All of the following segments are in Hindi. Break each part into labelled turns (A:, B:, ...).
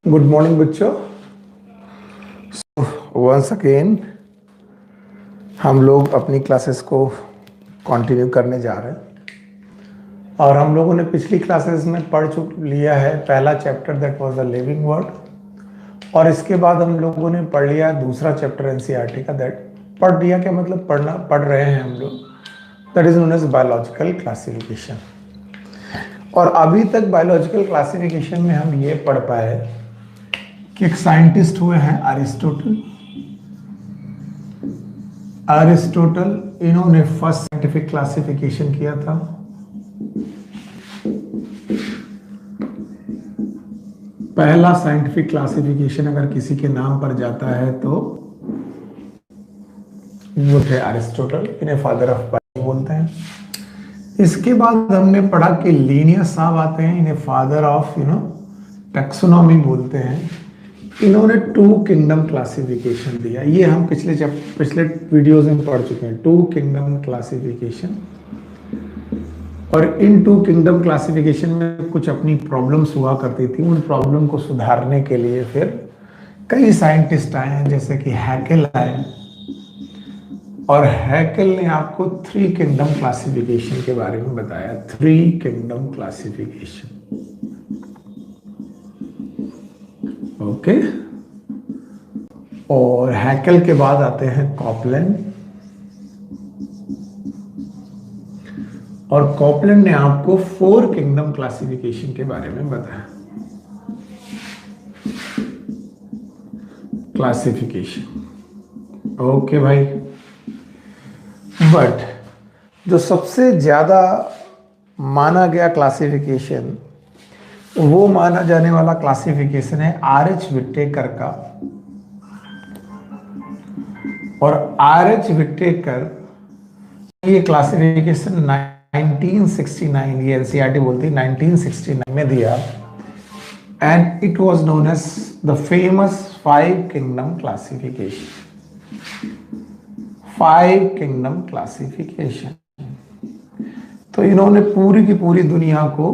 A: गुड मॉर्निंग बच्चों। वंस अगेन हम लोग अपनी क्लासेस को कंटिन्यू करने जा रहे हैं और हम लोगों ने पिछली क्लासेस में पढ़ लिया है पहला chapter that was the living world और इसके बाद हम लोगों ने पढ़ लिया दूसरा चैप्टर एनसीईआरटी का। दैट पढ़ लिया क्या मतलब पढ़ रहे हैं हम लोग, that is known as biological classification. और अभी तक बायोलॉजिकल क्लासिफिकेशन में हम ये पढ़ पाए कि एक साइंटिस्ट हुए हैं अरिस्टोटल। इन्होंने फर्स्ट साइंटिफिक क्लासिफिकेशन किया था। पहला साइंटिफिक क्लासिफिकेशन अगर किसी के नाम पर जाता है तो वो थे अरिस्टोटल, इन्हें फादर ऑफ बायोलॉजी बोलते हैं। इसके बाद हमने पढ़ा कि लिनियस साहब आते हैं, इन्हें फादर ऑफ टैक्सोनॉमी बोलते हैं। इन्होंने टू किंगडम क्लासिफिकेशन दिया, ये हम पिछले वीडियोस में पढ़ चुके हैं, टू किंगडम क्लासिफिकेशन। और इन टू किंगडम क्लासिफिकेशन में कुछ अपनी प्रॉब्लम्स हुआ करती थी, उन प्रॉब्लम को सुधारने के लिए फिर कई साइंटिस्ट आए हैं, जैसे कि हैकेल आए और हैकेल ने आपको थ्री किंगडम क्लासिफिकेशन के बारे में बताया। Three kingdom classification, okay. और हैकेल के बाद आते हैं कॉपलैंड, और कॉपलैंड ने आपको फोर किंगडम क्लासिफिकेशन के बारे में बताया। क्लासिफिकेशन, ओके भाई। बट जो सबसे ज्यादा माना गया क्लासिफिकेशन, वो माना जाने वाला क्लासिफिकेशन है आर.एच. विटेकर का। और आर.एच. विटेकर ये क्लासिफिकेशन 1969, ये एनसीईआरटी बोलती है 1969 में दिया, and it was known as the famous five kingdom classification. Five kingdom classification. तो इन्होंने पूरी की पूरी दुनिया को,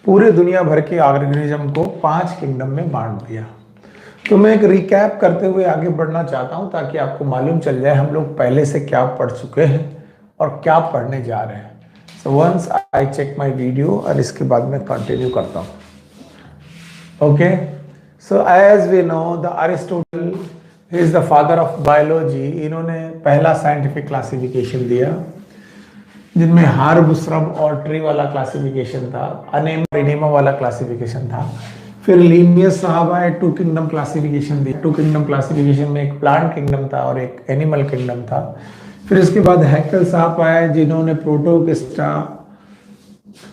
A: पूरे दुनिया भर के ऑर्गेनिज्म को पांच किंगडम में बांट दिया। तो मैं एक रिकैप करते हुए आगे बढ़ना चाहता हूं ताकि आपको मालूम चल जाए हम लोग पहले से क्या पढ़ चुके हैं और क्या पढ़ने जा रहे हैं। So once I check my video और इसके बाद मैं कंटिन्यू करता हूं। Okay, so as we know the Aristotle is the father of biology. इन्होंने पहला साइंटिफिक क्लासिफिकेशन दिया, जिनमें हार्बुस्ट्रम और ट्री वाला क्लासिफिकेशन था, अनेमा इनेमा वाला क्लासिफिकेशन था। फिर लिनियस साहब आए, टू किंगडम क्लासिफिकेशन दिया। टू किंगडम क्लासिफिकेशन में एक प्लांट किंगडम था और एक एनिमल किंगडम था। फिर इसके बाद हैकेल साहब आए, जिन्होंने प्रोटोक्विस्टा,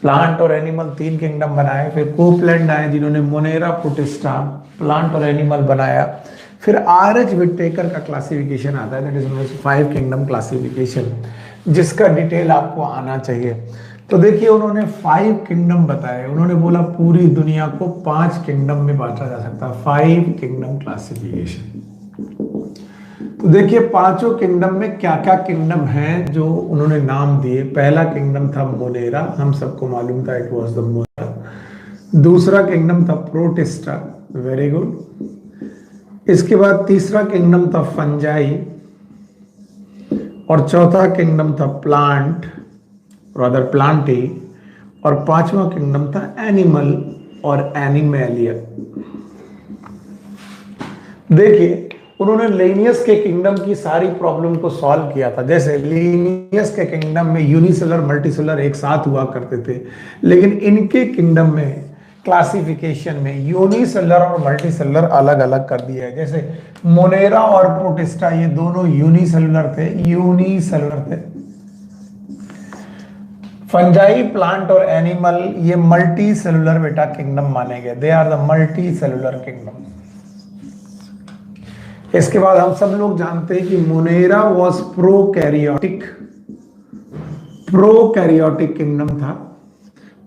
A: प्लांट और एनिमल तीन किंगडम बनाए। फिर कोपलैंड आए, जिन्होंने मोनेरा, प्रोटिस्टा, प्लांट और एनिमल बनाया। फिर आर.एच. विटेकर का क्लासिफिकेशन आता है, that is five kingdom classification, जिसका डिटेल आपको आना चाहिए। तो देखिए उन्होंने फाइव किंगडम बताए। उन्होंने बोला पूरी दुनिया को पांच किंगडम में बांटा जा सकता है, फाइव किंगडम क्लासिफिकेशन। तो देखिए पांचों किंगडम में क्या क्या किंगडम हैं जो उन्होंने नाम दिए। पहला किंगडम था मोनेरा, हम सबको मालूम था, इट वाज द मोनेरा। दूसरा किंगडम था प्रोटिस्टा, वेरी गुड। इसके बाद तीसरा किंगडम था फंजाई, और चौथा किंगडम था प्लांट, रादर प्लांटी, और पांचवा किंगडम था एनिमल और एनिमेलिया। देखिए उन्होंने लिनियस के किंगडम की सारी प्रॉब्लम को सॉल्व किया था। जैसे लिनियस के किंगडम में यूनिसेलर मल्टीसेलर एक साथ हुआ करते थे, लेकिन इनके किंगडम में क्लासिफिकेशन में यूनिसेलर और मल्टीसेलुलर अलग अलग कर दिया है। जैसे मोनेरा और प्रोटिस्टा ये दोनों यूनिसेलुलर थे। फंजाई, प्लांट और एनिमल ये मल्टी सेलुलर बेटा किंगडम माने गए, they are the multi cellular kingdom. इसके बाद हम सब लोग जानते हैं कि मोनेरा वॉज प्रोकैरियोटिक किंगडम था।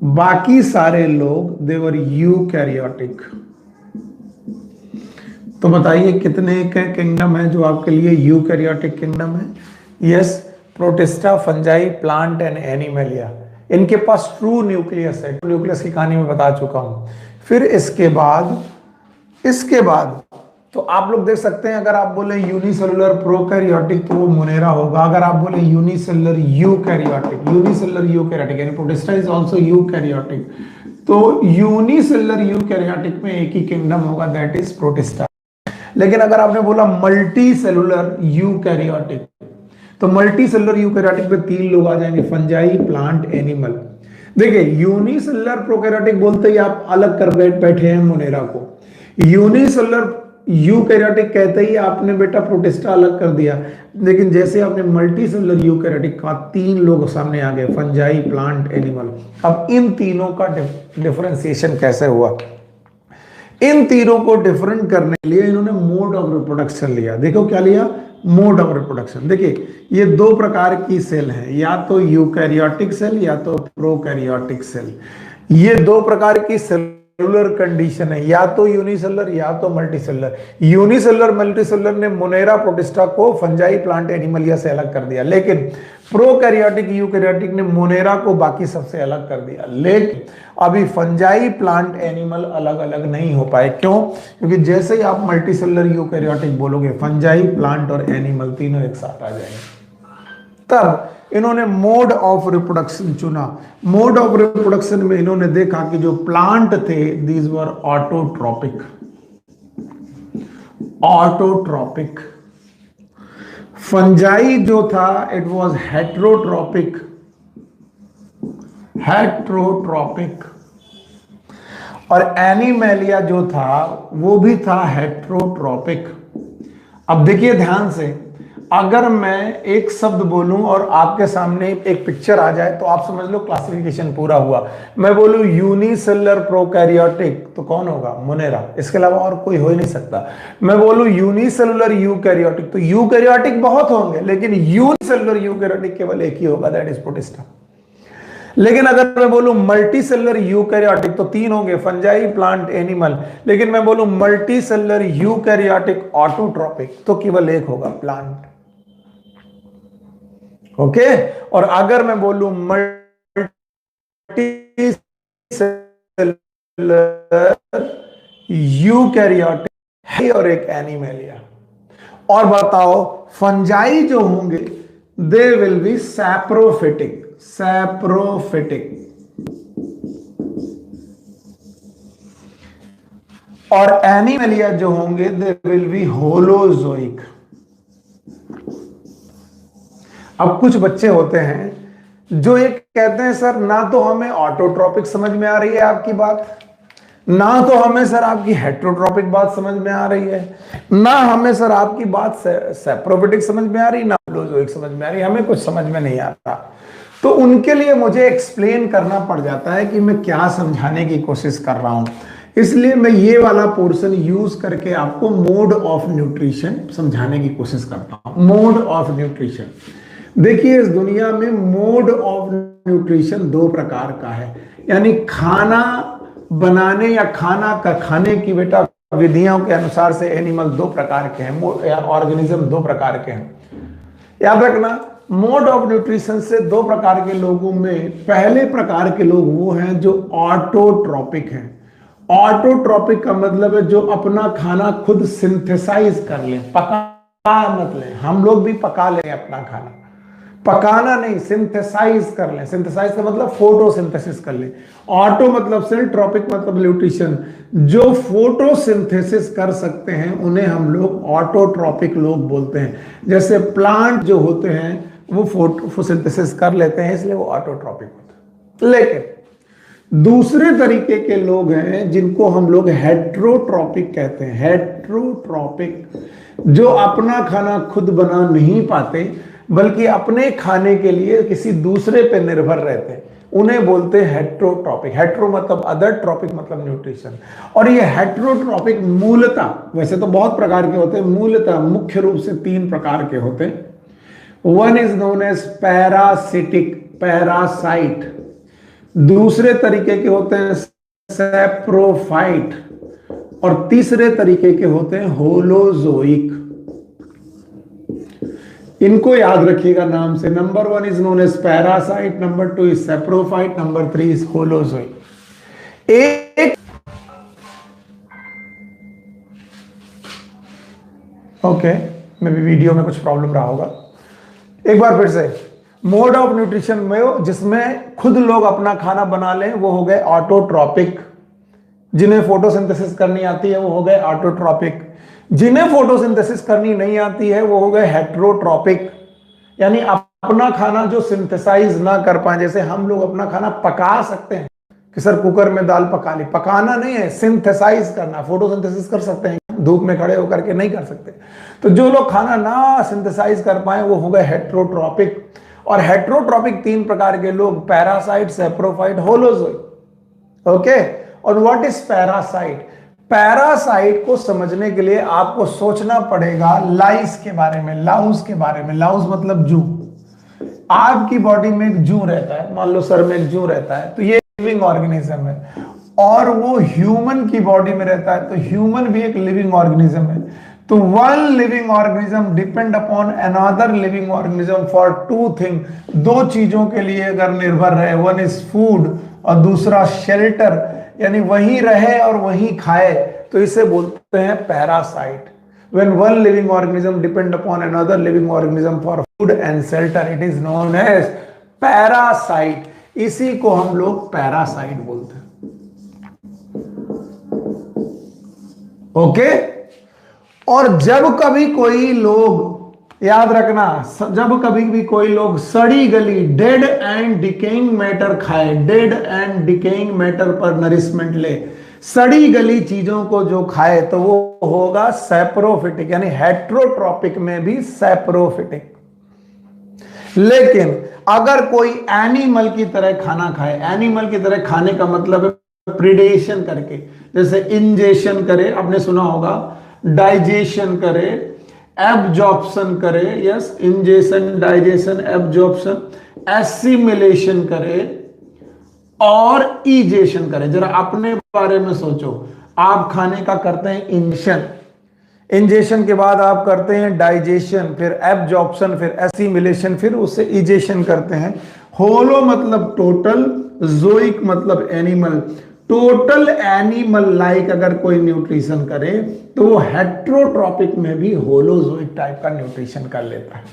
A: बाकी सारे लोग दे वर यूकैरियोटिक। तो बताइए कितने के किंगडम है जो आपके लिए यूकैरियोटिक किंगडम है? Yes, protista, fungi, plant and Animalia. इनके पास ट्रू न्यूक्लियस है। ट्रू न्यूक्लियस की कहानी मैं बता चुका हूं। फिर इसके बाद इसके बाद तो आप लोग देख सकते हैं, अगर आप बोले यूनिसेलुलर प्रोकैरियोटिक तो वो मोनेरा होगा। अगर आप बोले यूनिसेलुलर यूकैरियोटिक यानी प्रोटिस्टा इज आल्सो यूकैरियोटिक, तो यूनिसेलुलर यूकैरियोटिक में एक ही किंगडम होगा, दैट इज प्रोटिस्टा। लेकिन अगर आपने बोला मल्टी सेलुलर यूकैरियोटिक, तो मल्टी सेलुलर यूकैरियोटिक में 3 लोग आ जाएंगे, फंजाई, प्लांट, एनिमल। देखिए यूनिसेलुलर प्रोकैरियोटिक बोलते ही आप अलग कर बैठे हैं मोनेरा को। यूनिसेलुलर यूकैरियोटिक कहते ही आपने बेटा प्रोटिस्टा अलग कर दिया। लेकिन जैसे आपने मल्टी सेलुलर यूकैरियोटिक कहा, 3 लोग सामने आ गए, फंजाई, प्लांट, एनिमल। अब इन तीनों का डिफरेंशिएशन कैसे हुआ? इन तीनों को डिफरेंट करने के लिए इन्होंने मोड ऑफ रिप्रोडक्शन लिया। देखो क्या लिया? Mode of reproduction. देखिए ये 2 प्रकार की सेल है, या तो यूकैरियोटिक सेल या तो प्रोकैरियोटिक सेल। ये 2 प्रकार की सेलुलर कंडीशन है, या तो यूनिसेलुलर या तो मल्टीसेलुलर। यूनिसेलुलर मल्टीसेलुलर ने मोनेरा, प्रोटिस्टा को फंजाई, प्लांट, एनिमलिया से अलग कर दिया। लेकिन प्रोकैरियोटिक यूकैरियोटिक ने मोनेरा को बाकी सबसे अलग कर दिया। लेकिन अभी फंजाई, प्लांट, एनिमल अलग अलग नहीं हो पाए। क्यों? क्योंकि जैसे ही आप मल्टीसेलुलर यूकैरियोटिक बोलोगे, फंजाई, प्लांट और एनिमल तीनों एक साथ आ जाएंगे। तब इन्होंने मोड ऑफ रिप्रोडक्शन चुना। मोड ऑफ रिप्रोडक्शन में इन्होंने देखा कि जो प्लांट थे, these were autotrophic. Autotrophic. Fungi जो था, इट वाज हेट्रोट्रॉपिक। हेट्रोट्रॉपिक। और एनिमेलिया जो था वो भी था हेट्रोट्रॉपिक। अब देखिए ध्यान से, अगर मैं एक शब्द बोलूं और आपके सामने एक पिक्चर आ जाए तो आप समझ लो क्लासिफिकेशन पूरा हुआ। मैं बोलूं यूनिसेलुलर प्रोकैरियोटिक तो कौन होगा? मोनेरा। इसके अलावा और कोई हो ही नहीं सकता। मैं बोलूं यूनिसेलुलर यूकैरियोटिक तो यूकैरियोटिक बहुत होंगे, लेकिन यूनिसेलुलर यूकैरियोटिक केवल एक ही होगा, दैट इज प्रोटिस्टा। लेकिन अगर मैं बोलूं मल्टी सेलुलर यूकैरियोटिक तो 3 होंगे, फंजाई, प्लांट, एनिमल। लेकिन मैं बोलूं मल्टी सेलुलर यूकैरियोटिक ऑटोट्रॉपिक तो केवल एक होगा, प्लांट। ओके। और अगर मैं बोलूं मल्टी सेलुलर यूकैरियोटिक और एक एनिमलिया। और बताओ फंजाई जो होंगे, they will be saprophytic. Saprophytic. और एनिमलिया जो होंगे, दे विल बी होलोजोइक। अब कुछ बच्चे होते हैं जो एक कहते हैं सर ना तो हमें ऑटोट्रॉपिक समझ में आ रही है आपकी बात, ना तो हमें सर आपकी हेट्रोट्रॉपिक बात समझ में आ रही है, ना हमें सर आपकी बात सैप्रोफिटिक समझ में आ रही, ना होलोजोइक समझ में आ रही, हमें कुछ समझ में नहीं आता। तो उनके लिए मुझे एक्सप्लेन करना पड़ जाता है कि मैं क्या समझाने की कोशिश कर रहा हूं। इसलिए मैं ये वाला पोर्शन यूज करके आपको मोड ऑफ न्यूट्रिशन समझाने की कोशिश करता हूं। Mode of nutrition. देखिए इस दुनिया में मोड ऑफ न्यूट्रिशन 2 प्रकार का है, यानी खाना बनाने या खाना का खाने की बेटा विधियों के अनुसार से एनिमल 2 प्रकार के हैं, या ऑर्गेनिज्म 2 प्रकार के हैं। याद रखना, मोड ऑफ न्यूट्रिशन से 2 प्रकार के लोगों में पहले प्रकार के लोग वो हैं जो ऑटोट्रॉपिक हैं। ऑटोट्रॉपिक का मतलब है जो अपना खाना खुद सिंथेसाइज कर ले, पका मत ले। हम लोग भी पका लें अपना खाना, पकाना नहीं, सिंथेसाइज कर लें। सिंथेसाइज का मतलब फोटोसिंथेसिस कर लें। ऑटो मतलब सेल, ट्रॉपिक मतलब न्यूट्रिशन। जो फोटोसिंथेसिस कर सकते हैं उन्हें हम लोग ऑटोट्रॉपिक लोग बोलते हैं। जैसे प्लांट जो होते हैं वो फोटोसिंथेसिस कर लेते हैं, इसलिए वो ऑटोट्रॉपिक होते हैं। लेकिन दूसरे तरीके के लोग हैं जिनको हम लोग हेट्रोट्रॉपिक कहते हैं। हेट्रोट्रॉपिक, जो अपना खाना खुद बना नहीं पाते बल्कि अपने खाने के लिए किसी दूसरे पे निर्भर रहते हैं, उन्हें बोलते हैं हेट्रोट्रॉपिक। हेट्रो मतलब अदर, ट्रॉपिक मतलब न्यूट्रिशन। और ये हेट्रोट्रॉपिक मूलतः, वैसे तो बहुत प्रकार के होते हैं, मूलतः मुख्य रूप से 3 प्रकार के होते हैं। One is known as parasitic, parasite. दूसरे तरीके के होते हैं सैप्रोफाइट, और तीसरे तरीके के होते हैं होलोजोइक। इनको याद रखिएगा नाम से। Number 1 is known as parasite, number 2 is saprophyte, number 3 is holozoic. Okay, मे भी वीडियो में कुछ प्रॉब्लम रहा होगा। एक बार फिर से, मोड ऑफ न्यूट्रिशन में जिसमें खुद लोग अपना खाना बना लें वो हो गए ऑटोट्रॉपिक। जिन्हें फोटोसिंथेसिस करनी आती है वो हो गए ऑटोट्रॉपिक। जिन्हें फोटोसिंथेसिस करनी नहीं आती है वो हो गए हेट्रोट्रॉपिक, यानी अपना खाना जो सिंथेसाइज ना कर पाए। जैसे हम लोग अपना खाना पका सकते हैं कि सर कुकर में दाल पका ली, पकाना नहीं है, सिंथेसाइज करना। फोटोसिंथेसिस कर सकते हैं, धूप में खड़े होकर के नहीं कर सकते। तो जो लोग खाना ना सिंथेसाइज कर पाए वो हो गए हेट्रोट्रॉपिक। और हेट्रोट्रॉपिक 3 प्रकार के लोग, पैरासाइट, सैप्रोफाइट, होलोजोइट। ओके, और व्हाट इज पैरासाइट? पैरासाइट को समझने के लिए आपको सोचना पड़ेगा लाइस के बारे में, लाउस के बारे में। लाउस मतलब जू। आपकी बॉडी में एक जू रहता है, मान लो सर में एक जू रहता है, तो ये लिविंग ऑर्गेनिज्म है। और वो ह्यूमन की बॉडी में रहता है, तो ह्यूमन भी एक लिविंग ऑर्गेनिज्म है। तो one living organism depend upon another living organism for 2 thing. 2 चीजों के लिए अगर निर्भर है, वन इज फूड और दूसरा शेल्टर, यानी वहीं रहे और वहीं खाए, तो इसे बोलते हैं parasite. When one living organism depend upon another living organism for food and shelter, it is known as parasite। इसी को हम लोग पैरासाइट बोलते हैं। ओके, और जब कभी कोई लोग, याद रखना, जब कभी भी कोई लोग सड़ी गली, डेड एंड डिकेइंग मैटर खाए, डेड एंड डिकेइंग मैटर पर नरिशमेंट ले, सड़ी गली चीजों को जो खाए, तो वो होगा सैप्रोफिटिक, यानी हेट्रोट्रॉपिक में भी सैप्रोफिटिक। लेकिन अगर कोई एनिमल की तरह खाना खाए, एनिमल की तरह खाने का मतलब है प्रिडेशन करके, जैसे इंजेशन करे, आपने सुना होगा, डाइजेशन करे, एब्जॉर्प्शन करे, yes, ingestion, digestion, absorption, assimilation करे और इजेशन करे। जरा अपने बारे में सोचो, आप खाने का करते हैं इंजेशन, इंजेशन के बाद आप करते हैं डाइजेशन, फिर एब्जॉर्प्शन, फिर एसिमिलेशन, फिर उससे इजेशन करते हैं। होलो मतलब टोटल, जोइक मतलब एनिमल। टोटल एनिमल लाइक अगर कोई न्यूट्रिशन करे तो वो हेट्रोट्रॉपिक में भी होलोजोइक टाइप का न्यूट्रिशन कर लेता है।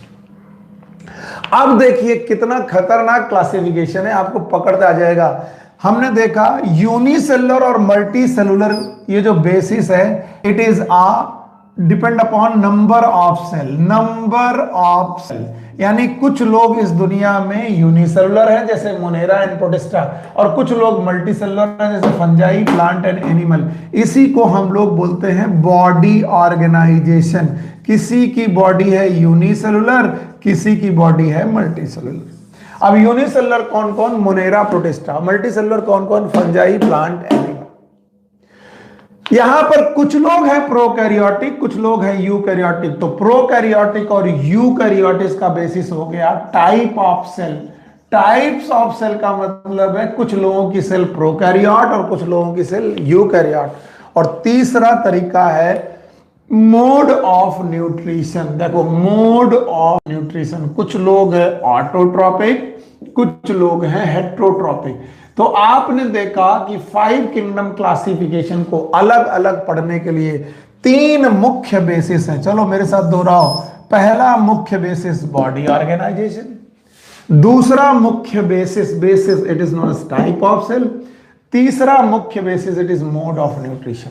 A: अब देखिए कितना खतरनाक क्लासिफिकेशन है, आपको पकड़ता आ जाएगा। हमने देखा यूनिसेलुलर और मल्टी सेलुलर, ये जो बेसिस है, it is depend upon number of cell, number of cell. यानी कुछ लोग इस दुनिया में यूनिसेलुलर हैं जैसे मोनेरा एंड प्रोटिस्टा, और कुछ लोग मल्टी सेलुलर हैं जैसे फंजाई, प्लांट एंड एनिमल। इसी को हम लोग बोलते हैं बॉडी ऑर्गेनाइजेशन। किसी की बॉडी है यूनिसेलुलर, किसी की बॉडी है मल्टी सेलुलर। अब यूनिसेलुलर कौन कौन? Monera, protista. मल्टी सेलुलर कौन कौन? Fungi, plant, animal. यहां पर कुछ लोग हैं प्रोकैरियोटिक, कुछ लोग हैं यूकैरियोटिक। तो प्रोकैरियोटिक और यूकैरियोटिक का बेसिस हो गया type of cell. Types of cell का मतलब है कुछ लोगों की सेल प्रोकैरियोट और कुछ लोगों की सेल यूकैरियोट। और तीसरा तरीका है मोड ऑफ न्यूट्रिशन। देखो, मोड ऑफ न्यूट्रिशन, कुछ लोग हैं ऑटोट्रॉपिक, कुछ लोग हैं हेट्रोट्रॉपिक। तो आपने देखा कि 5 किंगडम क्लासिफिकेशन को अलग अलग पढ़ने के लिए 3 मुख्य बेसिस हैं। चलो मेरे साथ दोहराओ। पहला मुख्य बेसिस बॉडी ऑर्गेनाइजेशन, दूसरा मुख्य basis it is known as type of cell, तीसरा मुख्य basis it is mode of nutrition.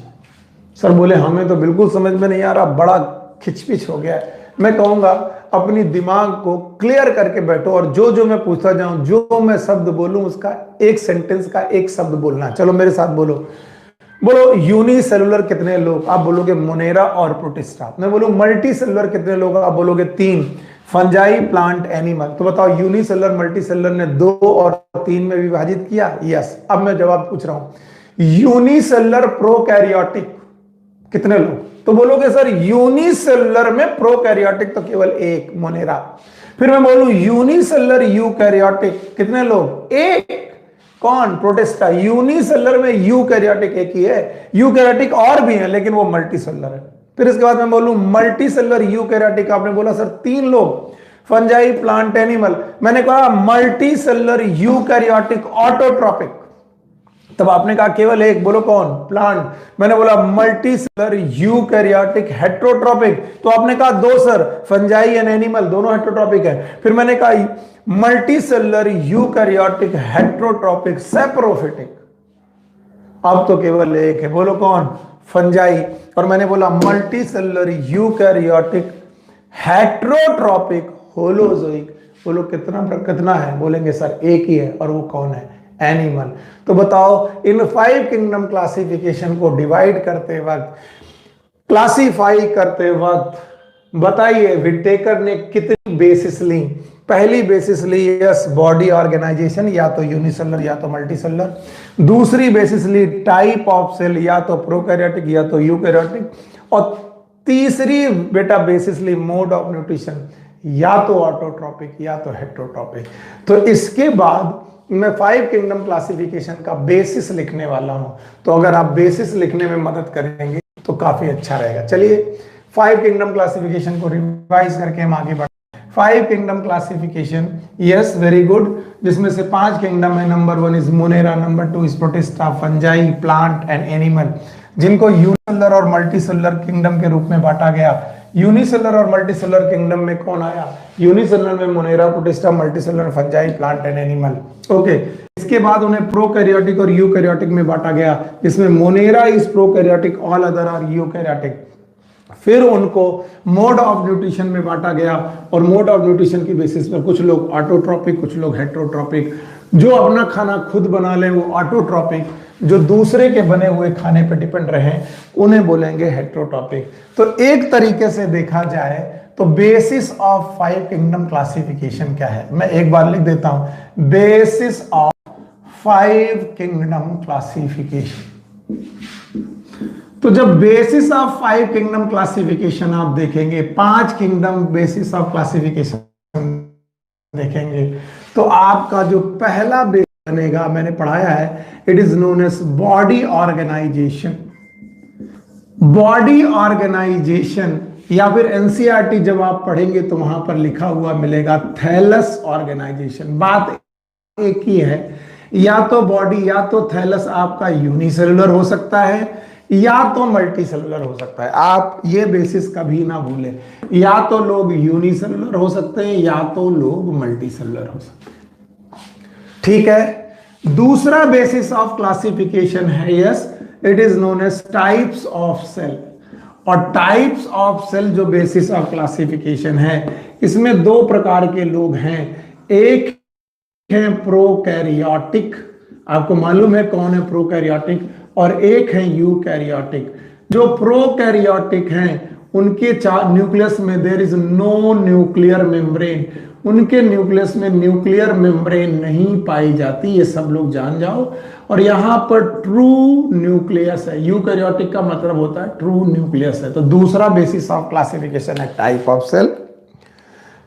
A: Sir बोले हमें तो बिल्कुल समझ में नहीं आ रहा, बड़ा खिचपिच हो गया है। मैं कहूंगा अपनी दिमाग को क्लियर करके बैठो और जो जो मैं पूछता जाऊं, जो मैं शब्द बोलूं उसका एक सेंटेंस का एक शब्द बोलना। चलो मेरे साथ बोलो। बोलो यूनिसेलुलर कितने लोग? आप बोलोगे मोनेरा और प्रोटिस्टा। मैं बोलूं मल्टी सेलुलर कितने लोग? आप बोलोगे 3, फंजाई, प्लांट, एनिमल। तो बताओ यूनिसेलुलर मल्टी सेलुलर ने 2 और 3 में विभाजित किया? यस। अब मैं जवाब पूछ रहा हूं, यूनिसेलुलर प्रोकैरियोटिक कितने लोग? तो बोलोगे सर यूनिसेलुलर में प्रोकैरियोटिक तो केवल 1, मोनेरा। फिर मैं बोलूं यूनिसेलुलर यूकैरियोटिक कितने लोग? 1, कौन? प्रोटिस्टा। यूनिसेलुलर में यूकैरियोटिक 1 ही है, यूकैरियोटिक और भी है लेकिन वो मल्टी सेलुलर है। फिर इसके बाद मैं बोलूं मल्टी सेलुलर यूकैरियोटिक, आपने बोला सर 3 लोग, फंजाई, प्लांट, एनिमल। मैंने कहा मल्टी सेलुलर यूकैरियोटिक ऑटोट्रॉपिक तब आपने कहा केवल एक, बोलो कौन? प्लांट। मैंने बोला मल्टी सेलर यूकैरियोटिक हेट्रोट्रॉपिक, तो आपने कहा दो सर, फंजाई एंड एनिमल दोनों हेट्रोट्रॉपिक है। फिर मैंने कहा multi cellular eukaryotic heterotrophic saprophytic, अब तो केवल एक है, बोलो कौन? फंजाई। और मैंने बोला multi cellular eukaryotic heterotrophic holozoic, बोलो कितना है? बोलेंगे सर एक ही है, और वो कौन है? एनिमल। तो बताओ इन 5 किंगडम क्लासिफिकेशन को डिवाइड करते वक्त, क्लासिफाई करते वक्त बताइए विटेकर ने कितनी बेसिस ली? पहली बेसिस ली यस बॉडी ऑर्गेनाइजेशन, या तो यूनिसेलुलर या तो मल्टीसेलुलर। दूसरी बेसिस ली टाइप ऑफ सेल, या तो प्रोकैरियोटिक या तो यूकैरियोटिक। और तीसरी बेटा बेसिस ली मोड ऑफ न्यूट्रिशन, या तो ऑटोट्रॉपिक या तो हेट्रोट्रॉपिक। तो इसके बाद मैं 5 किंगडम क्लासिफिकेशन का बेसिस लिखने वाला हूं, तो अगर आप बेसिस लिखने में मदद करेंगे तो काफी अच्छा रहेगा। चलिए 5 किंगडम क्लासिफिकेशन को रिवाइज करके हम आगे बढ़ते हैं। 5 kingdom classification, yes very good, जिसमें से 5 किंगडम है। Number 1 is Monera, number 2 is protista, fungi, plant and animal, जिनको यूनिसेलुलर और मल्टीसेलुलर किंगडम के रूप में बांटा गया। यूनिसेलुलर और मल्टीसेलुलर किंगडम में कौन आया? यूनिसेलुलर में Monera, protista, multicellular fungi, plant and animal. Okay, इसके बाद उन्हें प्रोकैरियोटिक और यूकैरियोटिक में बांटा गया, जिसमें Monera is prokaryotic, all other are eukaryotic. फिर उनको मोड ऑफ न्यूट्रिशन में बांटा गया, और मोड ऑफ न्यूट्रिशन की बेसिस पर कुछ लोग ऑटोट्रॉपिक, कुछ लोग हेट्रोट्रॉपिक। जो अपना खाना खुद बना ले वो ऑटोट्रॉपिक, जो दूसरे के बने हुए खाने पर डिपेंड रहे उन्हें बोलेंगे हेट्रोट्रॉपिक। तो एक तरीके से देखा जाए तो बेसिस ऑफ 5 किंगडम क्लासिफिकेशन क्या है, मैं एक बार लिख देता हूं, बेसिस ऑफ 5 किंगडम क्लासिफिकेशन। तो जब बेसिस ऑफ 5 किंगडम क्लासिफिकेशन आप देखेंगे, 5 किंगडम बेसिस ऑफ क्लासिफिकेशन देखेंगे, तो आपका जो पहला बेस बनेगा, मैंने पढ़ाया है, it is known as body organisation. Body organisation, या फिर एनसीईआरटी जब आप पढ़ेंगे तो वहां पर लिखा हुआ मिलेगा थैलस ऑर्गेनाइजेशन। बात एक ही है, या तो बॉडी या तो थैलस आपका यूनिसेलुलर हो सकता है या तो मल्टीसेलुलर हो सकता है। आप ये बेसिस कभी ना भूलें, या तो लोग यूनिसेलुलर हो सकते हैं या तो लोग मल्टीसेलुलर हो सकते हैं। ठीक है, दूसरा बेसिस ऑफ क्लासिफिकेशन है, yes it is known as types of cell. और टाइप्स ऑफ सेल जो बेसिस ऑफ क्लासिफिकेशन है, इसमें 2 प्रकार के लोग हैं। एक है प्रोकैरियोटिक, आपको मालूम है कौन है प्रोकैरियोटिक, और एक है यूकैरियोटिक। जो प्रोकैरियोटिक हैं उनके न्यूक्लियस में there is no nuclear membrane, उनके न्यूक्लियस में न्यूक्लियर मेम्ब्रेन नहीं पाई जाती, ये सब लोग जान जाओ। और यहां पर ट्रू न्यूक्लियस है, यूकैरियोटिक का मतलब होता है ट्रू न्यूक्लियस है। तो दूसरा बेसिस ऑफ क्लासिफिकेशन है टाइप ऑफ सेल।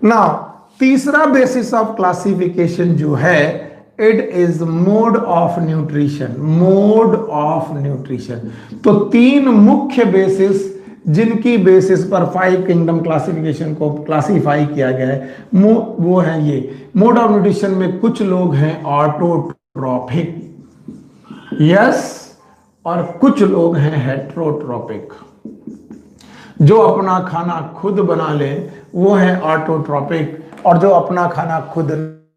A: नाउ तीसरा बेसिस ऑफ क्लासिफिकेशन जो है, it is mode of nutrition. Mode of nutrition, तो 3 मुख्य बेसिस जिनकी बेसिस पर 5 किंगडम क्लासिफिकेशन को क्लासिफाई किया गया है, वो है ये। मोड ऑफ न्यूट्रिशन में कुछ लोग हैं ऑटोट्रॉपिक, यस, और कुछ लोग हैं हेट्रोट्रॉपिक। जो अपना खाना खुद बना ले वो है ऑटोट्रॉपिक, और जो अपना खाना खुद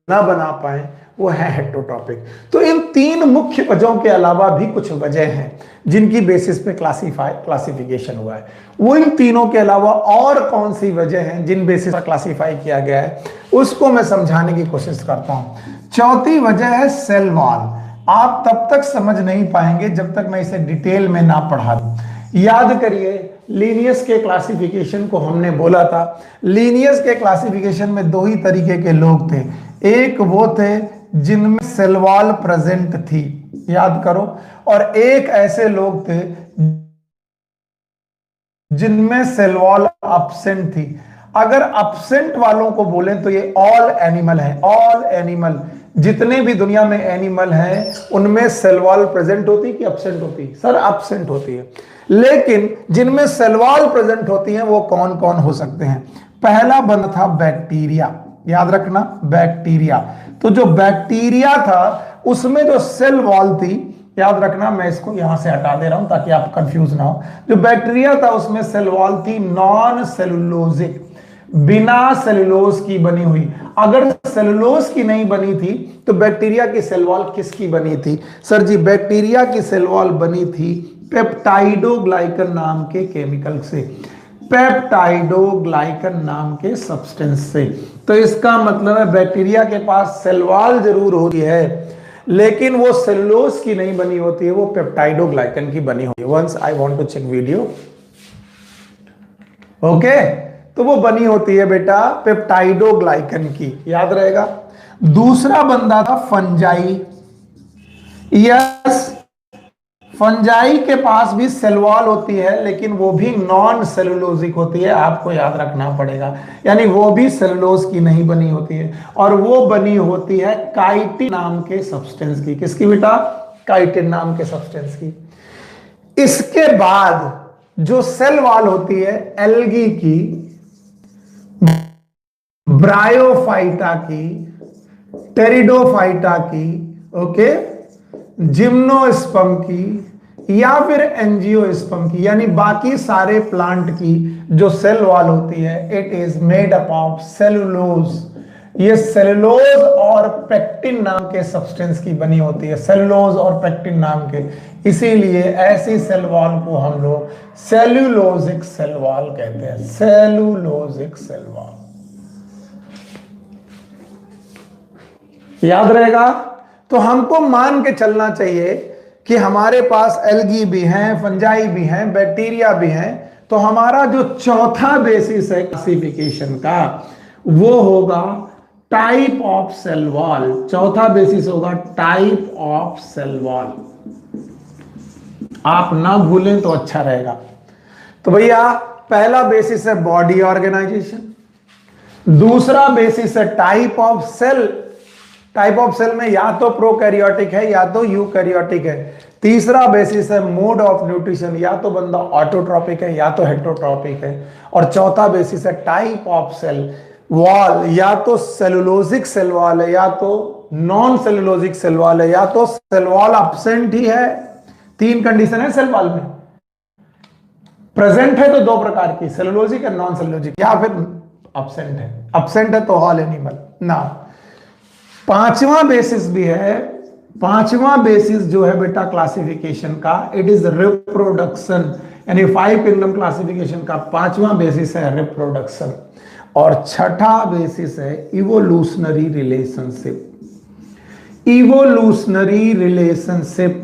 A: ना बना पाए वो है हेट्रोट्रॉपिक। तो इन 3 मुख्य वजहों के अलावा भी कुछ वजह हैं जिनकी बेसिस पे क्लासिफिकेशन हुआ है। वो इन तीनों के अलावा और कौन सी वजह हैं जिन बेसिस पर क्लासिफाई किया गया है, उसको मैं समझाने की कोशिश करता हूं। चौथी वजह है सेल वॉल। आप तब तक समझ नहीं पाएंगे जब तक मैं इसे डिटेल में ना पढ़ा दूं। याद करिए लीनियस के क्लासिफिकेशन को हमने बोला था, लीनियस के क्लासिफिकेशन में 2 ही तरीके के लोग थे। एक वो थे जिनमें सेल वॉल प्रेजेंट थी, याद करो, और एक ऐसे लोग थे जिनमें सेल वॉल एब्सेंट थी। अगर एब्सेंट वालों को बोलें तो ये ऑल एनिमल है। ऑल एनिमल, जितने भी दुनिया में एनिमल हैं उनमें सेल वॉल प्रेजेंट होती कि एब्सेंट होती? सर एब्सेंट होती है। लेकिन जिनमें सेल वॉल प्रेजेंट होती है वो कौन कौन हो सकते हैं? पहला बन था बैक्टीरिया, याद रखना बैक्टीरिया। तो जो बैक्टीरिया था उसमें जो सेल वॉल थी याद रखना, मैं इसको यहां से हटा दे रहा हूं ताकि आप कंफ्यूज ना हो। जो बैक्टीरिया था उसमें सेल वॉल थी नॉन सेलुलोजिक, बिना सेलुलोज की बनी हुई। अगर सेलुलोज की नहीं बनी थी तो बैक्टीरिया की सेल वॉल किसकी बनी थी? सर जी, बैक्टीरिया की सेल वॉल बनी थी पेप्टाइडोग्लाइकन नाम के केमिकल से, पेप्टाइडोग्लाइकन नाम के सब्सटेंस से। तो इसका मतलब है बैक्टीरिया के पास सेल वॉल जरूर होती है, लेकिन वो सेलुलोज की नहीं बनी होती है, वो पेप्टाइडोग्लाइकन की बनी होती है। Once I want to check video, okay. तो वो बनी होती है बेटा पेप्टाइडोग्लाइकन की, याद रहेगा। दूसरा बंदा था फंजाई। यस, फंजाई के पास भी सेल वॉल होती है, लेकिन वो भी नॉन सेलुलोजिक होती है, आपको याद रखना पड़ेगा। यानी वो भी सेलुलोज की नहीं बनी होती है, और वो बनी होती है काइटिन नाम के सब्सटेंस की। किसकी बेटा? काइटिन नाम के सब्सटेंस की। इसके बाद जो सेल वॉल होती है एल्गी की, ब्रायोफाइटा की, टेरिडोफाइटा की, ओके, जिम्नोस्पर्म की, या फिर एंजियोस्पर्म की, यानी बाकी सारे प्लांट की जो सेल वॉल होती है, it is made up of cellulose. ये सेलुलोज और पेक्टिन नाम के सब्सटेंस की बनी होती है, सेलुलोज और पेक्टिन नाम के। इसीलिए ऐसी सेल वॉल को हम लोग सेलुलोजिक सेल वॉल कहते हैं, सेलुलोजिक सेल वॉल। याद रहेगा। तो हमको मान के चलना चाहिए कि हमारे पास एल्गी भी हैं, फंजाई भी हैं, बैक्टीरिया भी हैं। तो हमारा जो चौथा बेसिस है क्लासिफिकेशन का, वो होगा टाइप ऑफ सेल वॉल। चौथा बेसिस होगा टाइप ऑफ सेल वॉल। आप ना भूलें तो अच्छा रहेगा। तो भैया पहला बेसिस है बॉडी ऑर्गेनाइजेशन, दूसरा बेसिस है type of cell. Type of cell में या तो प्रोकैरियोटिक है या तो यूकैरियोटिक है। तीसरा बेसिस है मोड ऑफ न्यूट्रिशन, या तो बंदा ऑटोट्रॉपिक है या तो हेटेरोट्रॉपिक है। और चौथा बेसिस है टाइप ऑफ सेल वॉल, या तो सेलुलोजिक सेल वॉल है या तो नॉन सेलुलोजिक सेल वॉल है, या तो सेल वॉल एब्सेंट ही है। तीन कंडीशन है सेल वॉल में, प्रेजेंट है तो दो प्रकार की, सेलुलोजिक और नॉन सेलुलोजिक, या फिर एब्सेंट है। एब्सेंट है तो हॉल एनिमल ना। पांचवा बेसिस भी है, पांचवा बेसिस जो है बेटा क्लासिफिकेशन का, इट इज रिप्रोडक्शन। यानी 5 किंगडम क्लासिफिकेशन का पांचवा बेसिस है रिप्रोडक्शन। और छठा बेसिस है इवोल्यूशनरी रिलेशनशिप। इवोल्यूशनरी रिलेशनशिप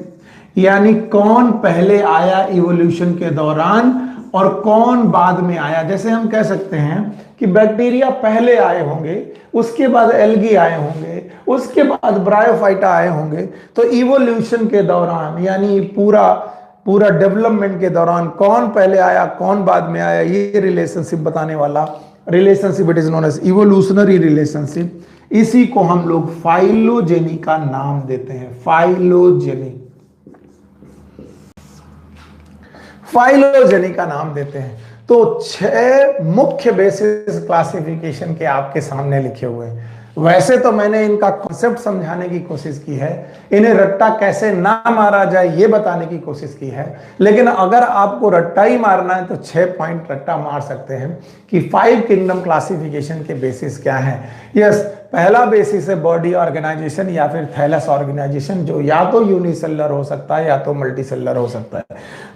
A: यानी कौन पहले आया इवोल्यूशन के दौरान और कौन बाद में आया। जैसे हम कह सकते हैं कि बैक्टीरिया पहले आए होंगे, उसके बाद एल्गी आए होंगे, उसके बाद ब्रायोफाइटा आए होंगे। तो इवोल्यूशन के दौरान यानी पूरा डेवलपमेंट के दौरान कौन पहले आया कौन बाद में आया, ये रिलेशनशिप बताने वाला relationship it is known as evolutionary relationship. इसी को हम लोग फाइलोजेनी का नाम देते हैं, फाइलोजेनी, फाइलोजेनी का नाम देते हैं। तो 6 मुख्य बेसिस क्लासिफिकेशन के आपके सामने लिखे हुए हैं। वैसे तो मैंने इनका कॉन्सेप्ट समझाने की कोशिश की है, इन्हें रट्टा कैसे ना मारा जाए ये बताने की कोशिश की है। लेकिन अगर आपको रट्टा ही मारना है तो 6 पॉइंट रट्टा मार सकते हैं कि 5 किंगडम क्लासिफिकेशन के बेसिस क्या है। यस, पहला बेसिस है बॉडी ऑर्गेनाइजेशन या फिर थैलस ऑर्गेनाइजेशन, जो या तो यूनिसेलुलर हो सकता है या तो मल्टीसेलुलर हो सकता है।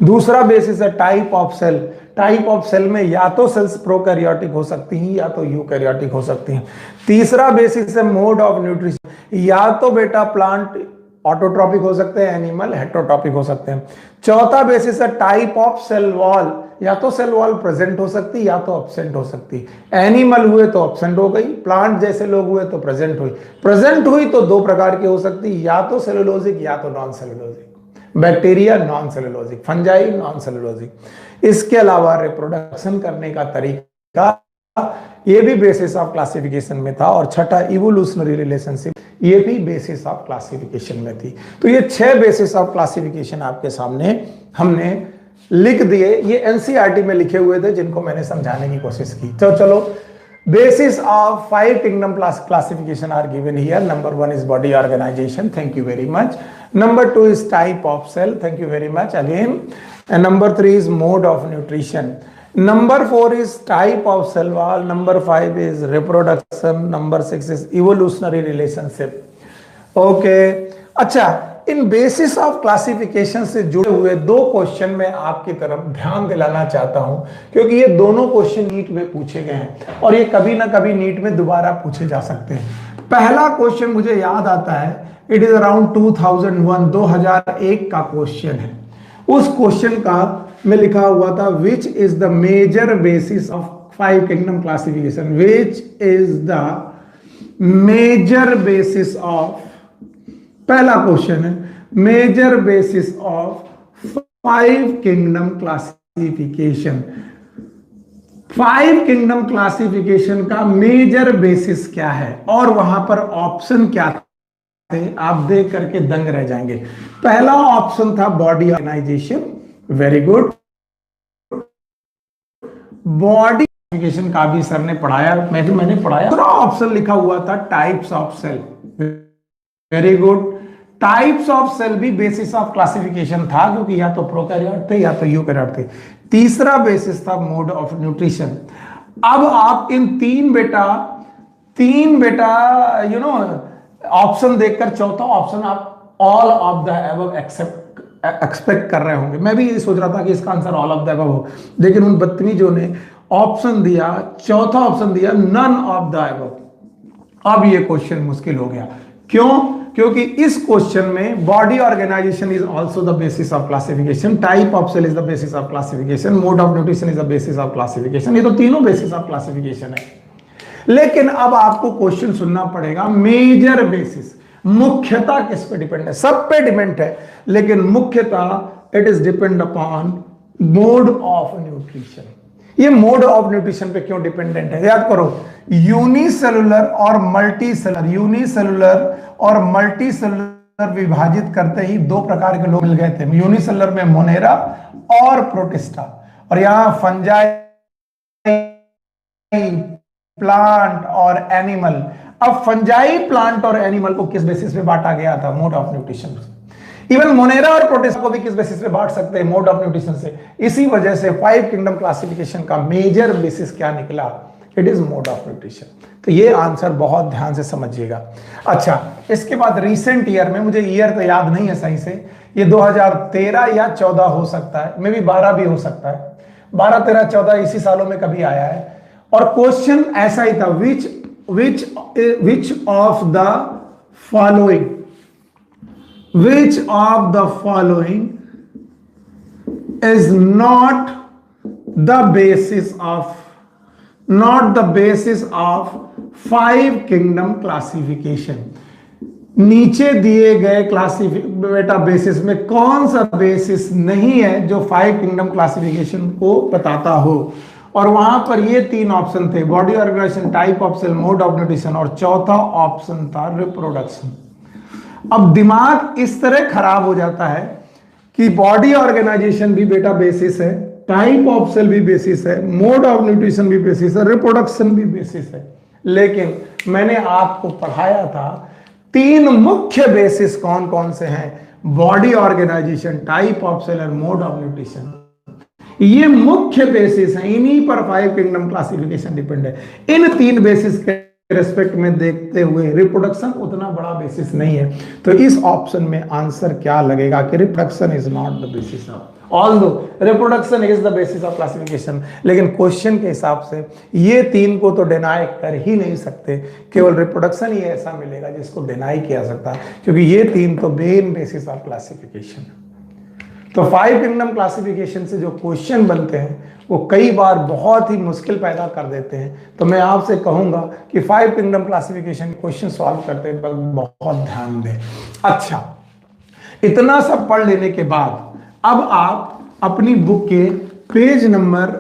A: दूसरा बेसिस है type of cell. Type of cell में या तो सेल्स प्रोकैरियोटिक हो सकती हैं या तो यूकैरियोटिक हो सकती हैं। तीसरा बेसिस है मोड ऑफ न्यूट्रिशन, या तो बेटा प्लांट ऑटोट्रॉपिक हो सकते हैं, एनिमल हेटेरोट्रॉपिक हो सकते हैं। चौथा बेसिस है टाइप ऑफ सेल वॉल, या तो सेल वॉल प्रेजेंट हो सकती है या तो एब्सेंट हो सकती है। एनिमल हुए तो एब्सेंट हो गई, प्लांट जैसे लोग हुए तो प्रेजेंट हुई। प्रेजेंट हुई तो दो प्रकार की हो सकती है, या तो सेलुलोजिक या तो non cellulosic. Bacteria non cellulosic, fungi non cellulosic. इसके अलावा रिप्रोडक्शन करने का तरीका ये भी बेसिस ऑफ क्लासिफिकेशन में था। और छठा इवोल्यूशनरी रिलेशनशिप, ये भी बेसिस ऑफ क्लासिफिकेशन में थी। तो ये 6 बेसिस ऑफ क्लासिफिकेशन आपके सामने हमने लिख दिए। ये एनसीईआरटी में लिखे हुए थे जिनको मैंने समझाने की कोशिश की। तो चलो Basis of five kingdom classification are given here. Number one is body organization. Thank you very much. Number two is type of cell. Thank you very much again. And number three is mode of nutrition. Number four is type of cell wall. Number five is reproduction. Number six is evolutionary relationship. Okay. अच्छा, इन बेसिस ऑफ क्लासिफिकेशन से जुड़े हुए दो क्वेश्चन में आपकी तरफ ध्यान दिलाना चाहता हूं, क्योंकि ये दोनों क्वेश्चन नीट में पूछे गए हैं और ये कभी ना कभी नीट में दोबारा पूछे जा सकते हैं। पहला क्वेश्चन मुझे याद आता है, इट इज अराउंड 2001 का क्वेश्चन है। उस क्वेश्चन का में लिखा हुआ था which is the major basis of five kingdom classification, which is the major basis of, पहला क्वेश्चन है major basis of five kingdom classification. Five kingdom classification का मेजर बेसिस क्या है और वहां पर ऑप्शन क्या थे, आप देख करके दंग रह जाएंगे। पहला ऑप्शन था body organisation, very good. Body classification का भी सर ने पढ़ाया, मैंने पढ़ाया। दूसरा ऑप्शन लिखा हुआ था types of cell, very good. Types of cell भी बेसिस ऑफ क्लासिफिकेशन था, क्योंकि या तो प्रोकैरियोट थे या तो यूकैरियोट थे। तीसरा बेसिस था मोड ऑफ न्यूट्रिशन। अब आप इन तीन बेटा ऑप्शन देखकर चौथा ऑप्शन आप all of the above expect कर रहे होंगे। मैं भी ये सोच रहा था कि इसका answer all of the above हो, लेकिन उन बदतमीजों ने ऑप्शन दिया, चौथा ऑप्शन दिया नन ऑफ द अबव। अब ये क्वेश्चन मुश्किल हो गया। क्यों? क्योंकि इस क्वेश्चन में body organisation is also the basis of classification, type of cell is the basis of classification, mode of nutrition is the basis of classification. ये तो तीनों बेसिस ऑफ क्लासिफिकेशन है। लेकिन अब आपको क्वेश्चन सुनना पड़ेगा मेजर बेसिस, मुख्यतः किस पे डिपेंड है? सब पे डिपेंड है, लेकिन मुख्यतः it is depend upon mode of nutrition. ये मोड ऑफ न्यूट्रिशन पे क्यों डिपेंडेंट है? याद करो, यूनिसेलुलर और मल्टीसेलुलर विभाजित करते ही दो प्रकार के लोग मिल गए थे। यूनिसेलुलर में मोनेरा और प्रोटिस्टा, और यहां फंजाई, प्लांट और एनिमल। अब फंजाई, प्लांट और एनिमल को किस बेसिस पे बांटा गया था? Mode of nutrition. Even Monera और प्रोटिस्टा को भी किस बेसिस पे बांट सकते हैं? मोड ऑफ न्यूट्रिशन से। इसी वजह से फाइव किंगडम क्लासिफिकेशन का मेजर बेसिस क्या निकला? It is mode of nutrition. तो ये आंसर बहुत ध्यान से समझिएगा। अच्छा, इसके बाद रिसेंट ईयर में, मुझे ईयर तो याद नहीं है सही से, ये 2013 या 14 हो सकता है, मे भी 12 भी हो सकता है। 12, 13, 14 इसी सालों में कभी आया है। और क्वेश्चन ऐसा ही था, which of the following is not the basis of five kingdom classification। नीचे दिए गए बेटा बेसिस में कौन सा बेसिस नहीं है जो फाइव किंगडम क्लासिफिकेशन को बताता हो? और वहां पर ये तीन ऑप्शन थे, body organisation, type of cell, mode of nutrition, और चौथा ऑप्शन था रिप्रोडक्शन। अब दिमाग इस तरह खराब हो जाता है कि बॉडी ऑर्गेनाइजेशन भी बेटा बेसिस है, टाइप ऑफ सेल भी बेसिस है, मोड ऑफ न्यूट्रिशन भी बेसिस है, रिप्रोडक्शन भी बेसिस है। लेकिन मैंने आपको पढ़ाया था तीन मुख्य बेसिस कौन कौन से हैं? Body organisation, type of cell और मोड ऑफ न्यूट्रिशन। ये मुख्य बेसिस हैं, इन्हीं पर फाइव किंगडम क्लासिफिकेशन डिपेंड है। इन तीन बेसिस के रेस्पेक्ट में देखते हुए रिप्रोडक्शन उतना बड़ा बेसिस नहीं है। तो इस ऑप्शन में आंसर क्या लगेगा कि reproduction is not the basis of, although reproduction is the basis of classification. लेकिन क्वेश्चन के हिसाब से ये तीन को तो डिनाई कर ही नहीं सकते, केवल रिप्रोडक्शन ही ऐसा मिलेगा जिसको डिनाई किया सकता है, क्योंकि ये तीन तो मेन बेसिस ऑफ क्लासिफिकेशन है। तो फाइव किंगडम क्लासिफिकेशन से जो क्वेश्चन बनते हैं वो कई बार बहुत ही मुश्किल पैदा कर देते हैं। तो मैं आपसे कहूंगा कि five kingdom classification question solve करते वक्त बहुत ध्यान दें। अच्छा, इतना सब पढ़ लेने के बाद अब आप अपनी बुक के पेज नंबर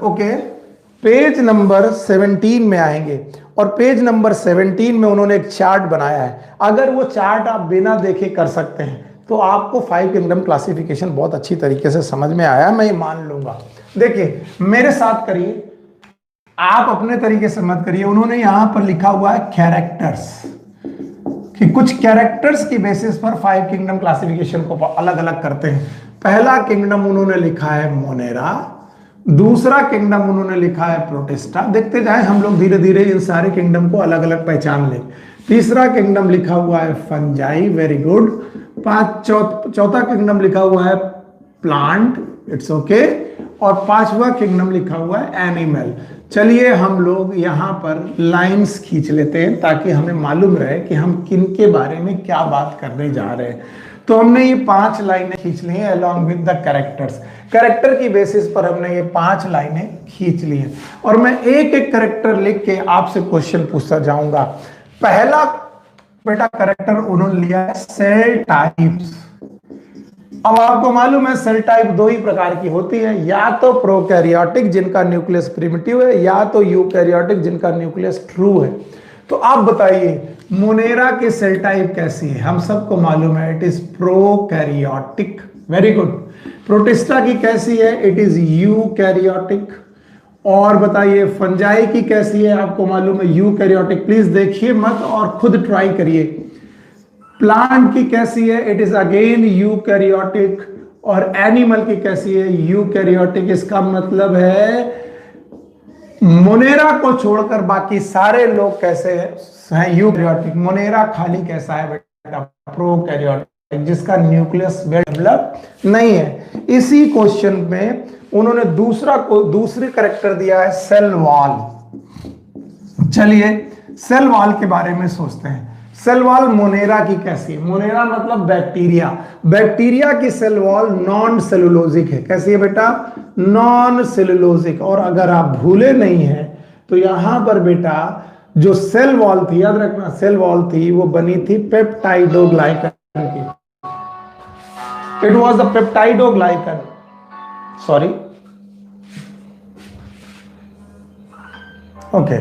A: 17 में आएंगे, और पेज नंबर 17 में उन्होंने एक चार्ट बनाया है। अगर वो चार्ट आप बिना देखे कर सकते हैं तो आपको फाइव किंगडम क्लासिफिकेशन बहुत अच्छी तरीके से समझ में आया, मैं ये मान लूंगा। देखिए मेरे साथ करिए, आप अपने तरीके से मत करिए। उन्होंने यहां पर लिखा हुआ है कैरेक्टर्स, कि कुछ कैरेक्टर्स की बेसिस पर 5 किंगडम क्लासिफिकेशन को अलग अलग करते हैं। पहला किंगडम उन्होंने लिखा है मोनेरा, दूसरा किंगडम उन्होंने लिखा है प्रोटिस्टा। देखते जाए हम लोग धीरे धीरे इन सारे किंगडम को अलग अलग पहचान लें। तीसरा किंगडम लिखा हुआ है फंजाई, वेरी गुड। चौथा किंगडम लिखा हुआ है प्लांट, इट्स ओके। और पांचवा किंगडम लिखा हुआ है एनिमल। चलिए हम लोग यहां पर लाइंस खींच लेते हैं ताकि हमें मालूम रहे कि हम किन के बारे में क्या बात करने जा रहे हैं। तो हमने ये 5 लाइनें खींच ली हैं along with the characters. Character की बेसिस पर हमने ये 5 लाइनें खींच ली हैं और मैं एक एक कैरेक्टर लिख के आपसे क्वेश्चन पूछता जाऊंगा। पहला बेटा कैरेक्टर उन्होंने लिया है सेल टाइप्स। अब आपको मालूम है सेल टाइप 2 ही प्रकार की होती है, या तो प्रोकैरियोटिक जिनका न्यूक्लियस प्रिमिटिव है, या तो यूकैरियोटिक जिनका न्यूक्लियस ट्रू है। तो आप बताइए मोनेरा की सेल टाइप कैसी है? हम सबको मालूम है it is prokaryotic, very good. Protista की कैसी है? It is eukaryotic. और बताइए फंजाई की कैसी है? आपको मालूम है यूकैरियोटिक। प्लीज देखिए मत और खुद ट्राई करिए। प्लांट की कैसी है? It is again eukaryotic. और एनिमल की कैसी है? यूकैरियोटिक। इसका मतलब है मोनेरा को छोड़कर बाकी सारे लोग कैसे हैं? यूकैरियोटिक। मोनेरा खाली कैसा है बेटा? प्रोकैरियोटिक, जिसका न्यूक्लियस डेवलप नहीं है। इसी क्वेश्चन में उन्होंने दूसरी कैरेक्टर दिया है सेल वॉल। चलिए सेल वॉल के बारे में सोचते हैं। सेल वॉल मोनेरा की कैसी है? मोनेरा मतलब बैक्टीरिया। बैक्टीरिया की सेल वॉल नॉन सेलुलोजिक है। कैसी है बेटा? Non cellulosic. और अगर आप भूले नहीं हैं तो यहां पर बेटा जो सेल वॉल थी, याद रखना सेल वॉल थी, वो बनी थी पेप्टाइडोग्लाइकन की। It was the peptidoglycan, sorry, okay.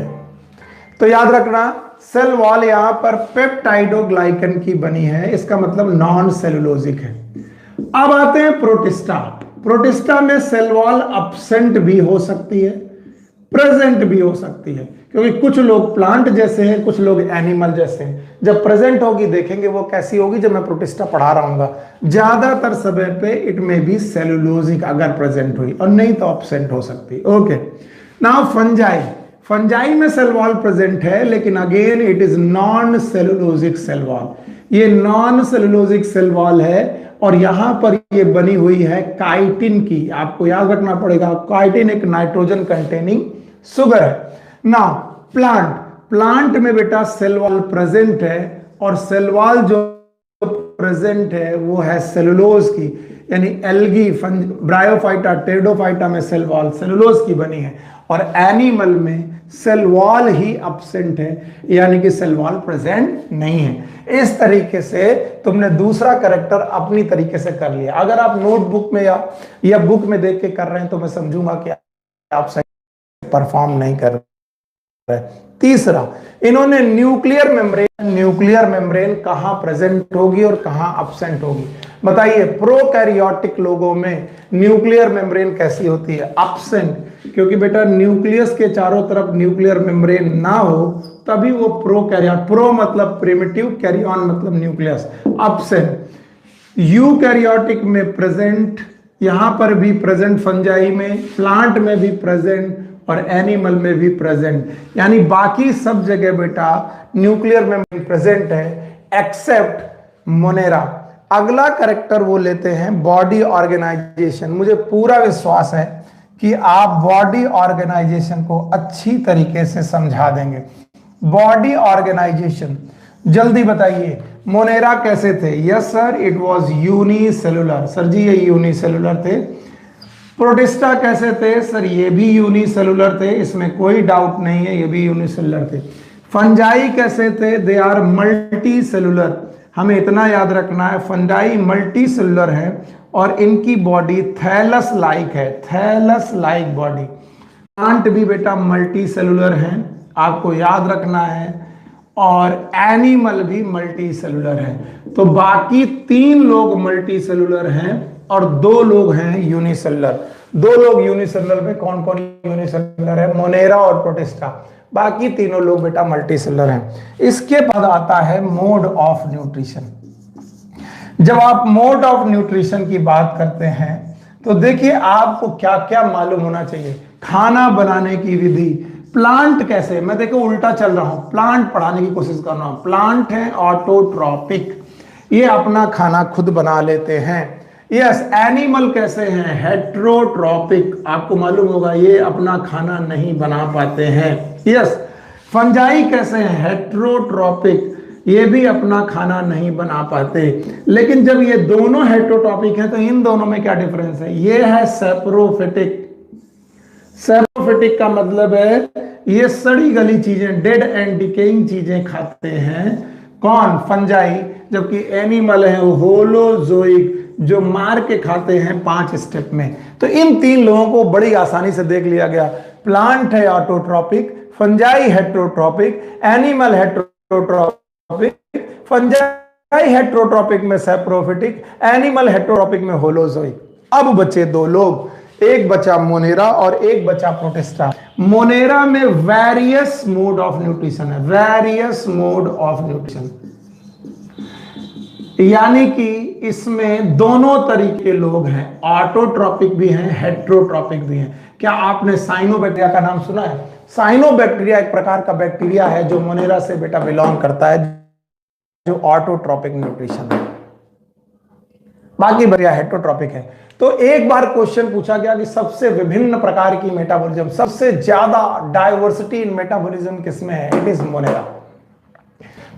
A: तो याद रखना सेल वॉल यहां पर पेप्टाइडोग्लाइकन की बनी है, इसका मतलब नॉन सेलुलोजिक है। अब आते हैं प्रोटिस्टा। प्रोटिस्टा में सेल वॉल अब्सेंट भी हो सकती है, प्रेजेंट भी हो सकती है, क्योंकि कुछ लोग प्लांट जैसे हैं, कुछ लोग एनिमल जैसे हैं। जब प्रेजेंट होगी देखेंगे वो कैसी होगी जब मैं प्रोटिस्टा पढ़ा रहा हूंगा। ज्यादातर समय पे इट में भी सेलुलोजिक अगर प्रेजेंट हुई, और नहीं तो अब्सेंट हो सकती। Okay, now fungi. फंजाई में सेल वॉल प्रेजेंट है, लेकिन again it is non cellulosic cell wall. ये नॉन सेलुलोजिक सेल वॉल है और यहां पर ये बनी हुई है काइटिन की। आपको याद रखना पड़ेगा काइटिन एक नाइट्रोजन कंटेनिंग सुगर है। नाउ प्लांट में बेटा सेल वॉल प्रेजेंट है, और सेल वॉल जो प्रेजेंट है वो है सेलुलोज की, यानी एल्गी, ब्रायोफाइटा, टेरिडोफाइटा में सेल वॉल सेलुलोज की बनी है, और एनिमल में सेल वॉल ही एब्सेंट है, यानी कि सेल वॉल प्रेजेंट नहीं है। इस तरीके से तुमने दूसरा कैरेक्टर अपनी तरीके से कर लिया। अगर आप नोटबुक में या बुक में देख के कर रहे हैं तो मैं समझूंगा कि आप सही परफॉर्म नहीं कर रहे। तीसरा, इन्होंने न्यूक्लियर मेम्ब्रेन कहां प्रेजेंट होगी और कहां एब्सेंट होगी? बताइए प्रोकैरियोटिक लोगों में न्यूक्लियर मेम्ब्रेन कैसी होती है? एब्सेंट, क्योंकि बेटा न्यूक्लियस के चारों तरफ न्यूक्लियर मेम्ब्रेन ना हो तभी वो प्रोकैरियोट। प्रो मतलब प्रिमिटिव, कैरियन मतलब न्यूक्लियस, एब्सेंट। यूकैरियोटिक में प्रेजेंट, यहां पर भी प्रेजेंट, फंजाई में, प्लांट में भी प्रेजेंट, और एनिमल में भी प्रेजेंट। यानी बाकी सब जगह बेटा न्यूक्लियर मेम्ब्रेन प्रेजेंट है एक्सेप्ट मोनेरा। अगला कैरेक्टर वो लेते हैं बॉडी ऑर्गेनाइजेशन। मुझे पूरा विश्वास है कि आप बॉडी ऑर्गेनाइजेशन को अच्छी तरीके से समझा देंगे। बॉडी ऑर्गेनाइजेशन जल्दी बताइए, मोनेरा कैसे थे? Yes sir, it was unicellular. Sir ji ये यूनिसेलुलर थे। प्रोटिस्टा कैसे थे? सर ये भी यूनिसेलुलर थे, इसमें कोई डाउट नहीं है, ये भी यूनिसेलुलर थे। फंजाई कैसे थे? They are multi cellular. हमें इतना याद रखना है फंजाई मल्टी सेलुलर है और इनकी बॉडी थैलस लाइक है, थैलस लाइक बॉडी। प्लांट भी बेटा मल्टी सेलुलर हैं, आपको याद रखना है, और एनिमल भी मल्टी सेलुलर है। तो बाकी 3 लोग मल्टी सेलुलर हैं और 2 लोग हैं यूनिसेलुलर। दो लोग यूनिसेलुलर में, कौन कौन यूनिसेलुलर है? मोनेरा और प्रोटिस्टा। बाकी तीनों लोग बेटा मल्टीसेलुलर हैं। इसके बाद आता है मोड ऑफ न्यूट्रिशन। जब आप मोड ऑफ न्यूट्रिशन की बात करते हैं तो देखिए आपको क्या क्या मालूम होना चाहिए। खाना बनाने की विधि, प्लांट कैसे, मैं देखो उल्टा चल रहा हूं, प्लांट पढ़ाने की कोशिश कर रहा हूं। प्लांट है ऑटोट्रॉपिक, ये अपना खाना खुद बना लेते हैं। यस, एनिमल कैसे हैं? हेट्रोट्रॉपिक, आपको मालूम होगा ये अपना खाना नहीं बना पाते हैं। यस, फंजाई कैसे हैं? हेट्रोट्रॉपिक, ये भी अपना खाना नहीं बना पाते। लेकिन जब ये दोनों हेट्रोट्रॉपिक हैं तो इन दोनों में क्या डिफरेंस है? ये है सेप्रोफिटिक। सेप्रोफिटिक का मतलब है ये सड़ी गली चीजें, डेड एंड डिकेइंग चीजें खाते हैं। कौन? फंजाई। जबकि एनिमल है वो होलोजोइक, जो मार के खाते हैं 5 स्टेप में। तो इन 3 लोगों को बड़ी आसानी से देख लिया गया। प्लांट है autotrophic, fungi heterotrophic, animal heterotrophic, fungi heterotrophic में सेप्रोफिटिक, एनिमल हेट्रोट्रॉपिक में होलोजोइक। अब बचे 2 लोग, एक बचा मोनेरा और एक बचा प्रोटिस्टा। मोनेरा में वेरियस मोड ऑफ न्यूट्रिशन है, वेरियस मोड ऑफ न्यूट्रिशन, यानी कि इसमें दोनों तरीके लोग हैं, ऑटोट्रॉपिक भी हैं, हेट्रोट्रॉपिक भी हैं। क्या आपने साइनोबैक्टीरिया का नाम सुना है? साइनोबैक्टीरिया एक प्रकार का बैक्टीरिया है जो मोनेरा से बेटा बिलोंग करता है, जो ऑटोट्रॉपिक न्यूट्रिशन है। बाकी बढ़िया हेट्रोट्रॉपिक है। तो एक बार क्वेश्चन पूछा गया कि सबसे विभिन्न प्रकार की मेटाबॉलिज्म, सबसे ज्यादा डाइवर्सिटी इन मेटाबॉलिज्म किसमें है? It is Monera.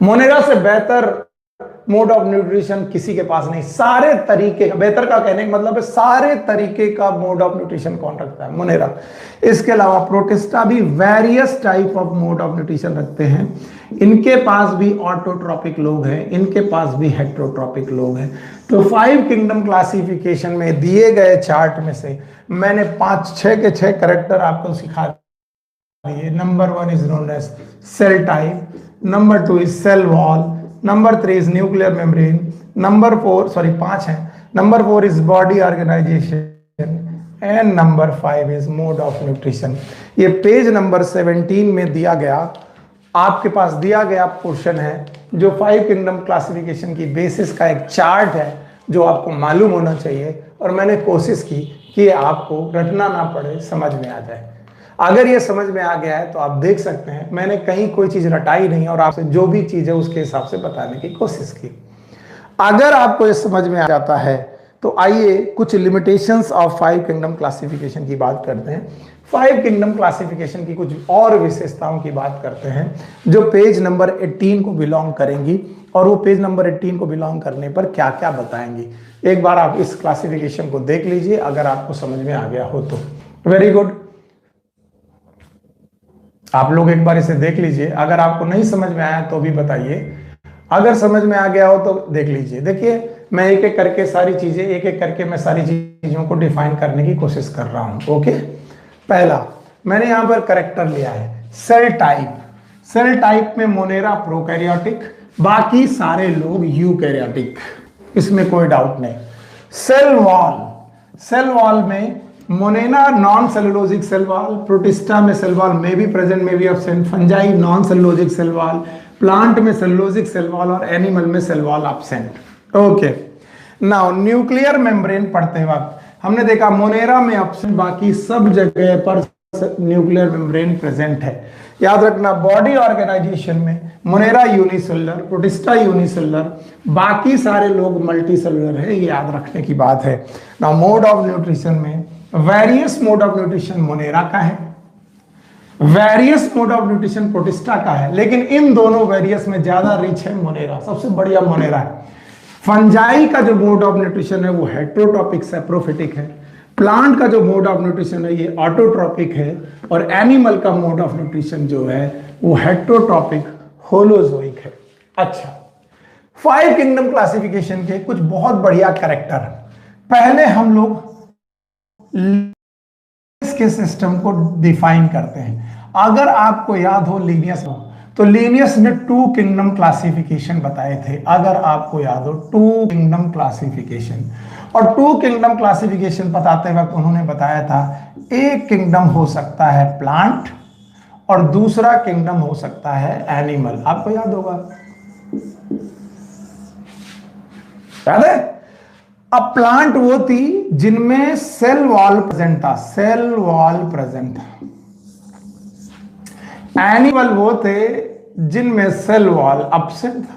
A: मोनेरा से बेहतर मोड ऑफ न्यूट्रिशन किसी के पास नहीं। सारे तरीके का, बेहतर का कहने का मतलब है सारे तरीके का मोड ऑफ न्यूट्रिशन कौन रखता है? मोनेरा। इसके अलावा प्रोटिस्टा भी various type of mode of nutrition रखते हैं। इनके पास भी ऑटोट्रॉपिक लोग हैं, इनके पास भी हेट्रोट्रॉपिक लोग हैं। तो 5 किंगडम क्लासिफिकेशन में दिए गए चार्ट में से मैंने 5-6 के 6 करेक्टर आपको सिखा दिए। Number 1 is known as cell type, number 2 is cell wall, number 3 is nuclear membrane, number 4 sorry 5 है, number 4 is body organisation and number 5 is mode of nutrition. ये पेज नंबर 17 में दिया गया, आपके पास दिया गया पोर्शन है जो 5 किंगडम क्लासिफिकेशन की बेसिस का एक चार्ट है जो आपको मालूम होना चाहिए। और मैंने कोशिश की कि आपको रटना ना पड़े, समझ में आ जाए। अगर ये समझ में आ गया है तो आप देख सकते हैं मैंने कहीं कोई चीज रटाई नहीं और आपसे जो भी चीज है उसके हिसाब से बताने की कोशिश की। अगर आपको ये समझ में आ जाता है तो आइए कुछ लिमिटेशंस ऑफ 5 किंगडम क्लासिफिकेशन की बात करते हैं। 5 किंगडम क्लासिफिकेशन की कुछ और विशेषताओं की बात करते हैं जो पेज नंबर 18 को बिलोंग करेंगी, और वो पेज नंबर 18 को बिलोंग करने पर क्या क्या बताएंगी। एक बार आप इस क्लासिफिकेशन को देख लीजिए, अगर आपको समझ में आ गया हो तो वेरी गुड। आप लोग एक बार इसे देख लीजिए, अगर आपको नहीं समझ में आया तो भी बताइए, अगर समझ में आ गया हो तो देख लीजिए। देखिए मैं एक एक करके सारी चीजें, एक एक करके मैं सारी चीजों को डिफाइन करने की कोशिश कर रहा हूं। ओके, पहला मैंने यहां पर करेक्टर लिया है सेल टाइप। सेल टाइप में मोनेरा प्रोकैरियोटिक, बाकी सारे लोग यूकैरियोटिक, इसमें कोई डाउट नहीं। सेल वॉल, सेल वॉल में Monera non cellulosic cell wall, Protista में सेल वॉल में भी प्रेजेंट में भी absent, fungi non cellulosic cell wall, plant में सेलुलोजिक सेल वॉल और एनिमल में cell wall absent. Okay, now nuclear membrane पढ़ते वक्त हमने देखा मोनेरा में एब्सेंट, बाकी सब जगह पर न्यूक्लियर मेम्ब्रेन प्रेजेंट है। याद रखना बॉडी ऑर्गेनाइजेशन में मोनेरा यूनिसेलुलर, प्रोटिस्टा यूनिसेलुलर, बाकी सारे लोग मल्टीसेलुलर है, ये याद रखने की बात है। नाउ मोड ऑफ न्यूट्रिशन में various mode of nutrition Monera का है, various mode of nutrition protista का है, लेकिन इन दोनों वेरियस में ज्यादा रिच है मोनेरा, सबसे बढ़िया मोनेरा है। फंजाई का जो मोड ऑफ न्यूट्रिशन है वो हेट्रोट्रॉपिक सेप्रोफिटिक है, प्लांट का जो मोड ऑफ न्यूट्रिशन है ये ऑटोट्रॉपिक है, और एनिमल का मोड ऑफ न्यूट्रिशन जो है वो हेट्रोट्रॉपिक होलोजोइक है। अच्छा, 5 किंगडम क्लासिफिकेशन के कुछ बहुत बढ़िया कैरेक्टर। पहले हम लोग के सिस्टम को डिफाइन करते हैं। अगर आपको याद हो लीनियस हो तो लीनियस ने 2 किंगडम क्लासिफिकेशन बताए थे, अगर आपको याद हो 2 किंगडम क्लासिफिकेशन, और टू किंगडम क्लासिफिकेशन बताते वक्त उन्होंने बताया था एक किंगडम हो सकता है प्लांट और दूसरा किंगडम हो सकता है एनिमल। आपको याद होगा, याद है? अब प्लांट वो थी जिनमें सेल वॉल प्रेजेंट था, सेल वॉल प्रेजेंट था। एनिमल वो थे जिनमें सेल वॉल एब्सेंट था।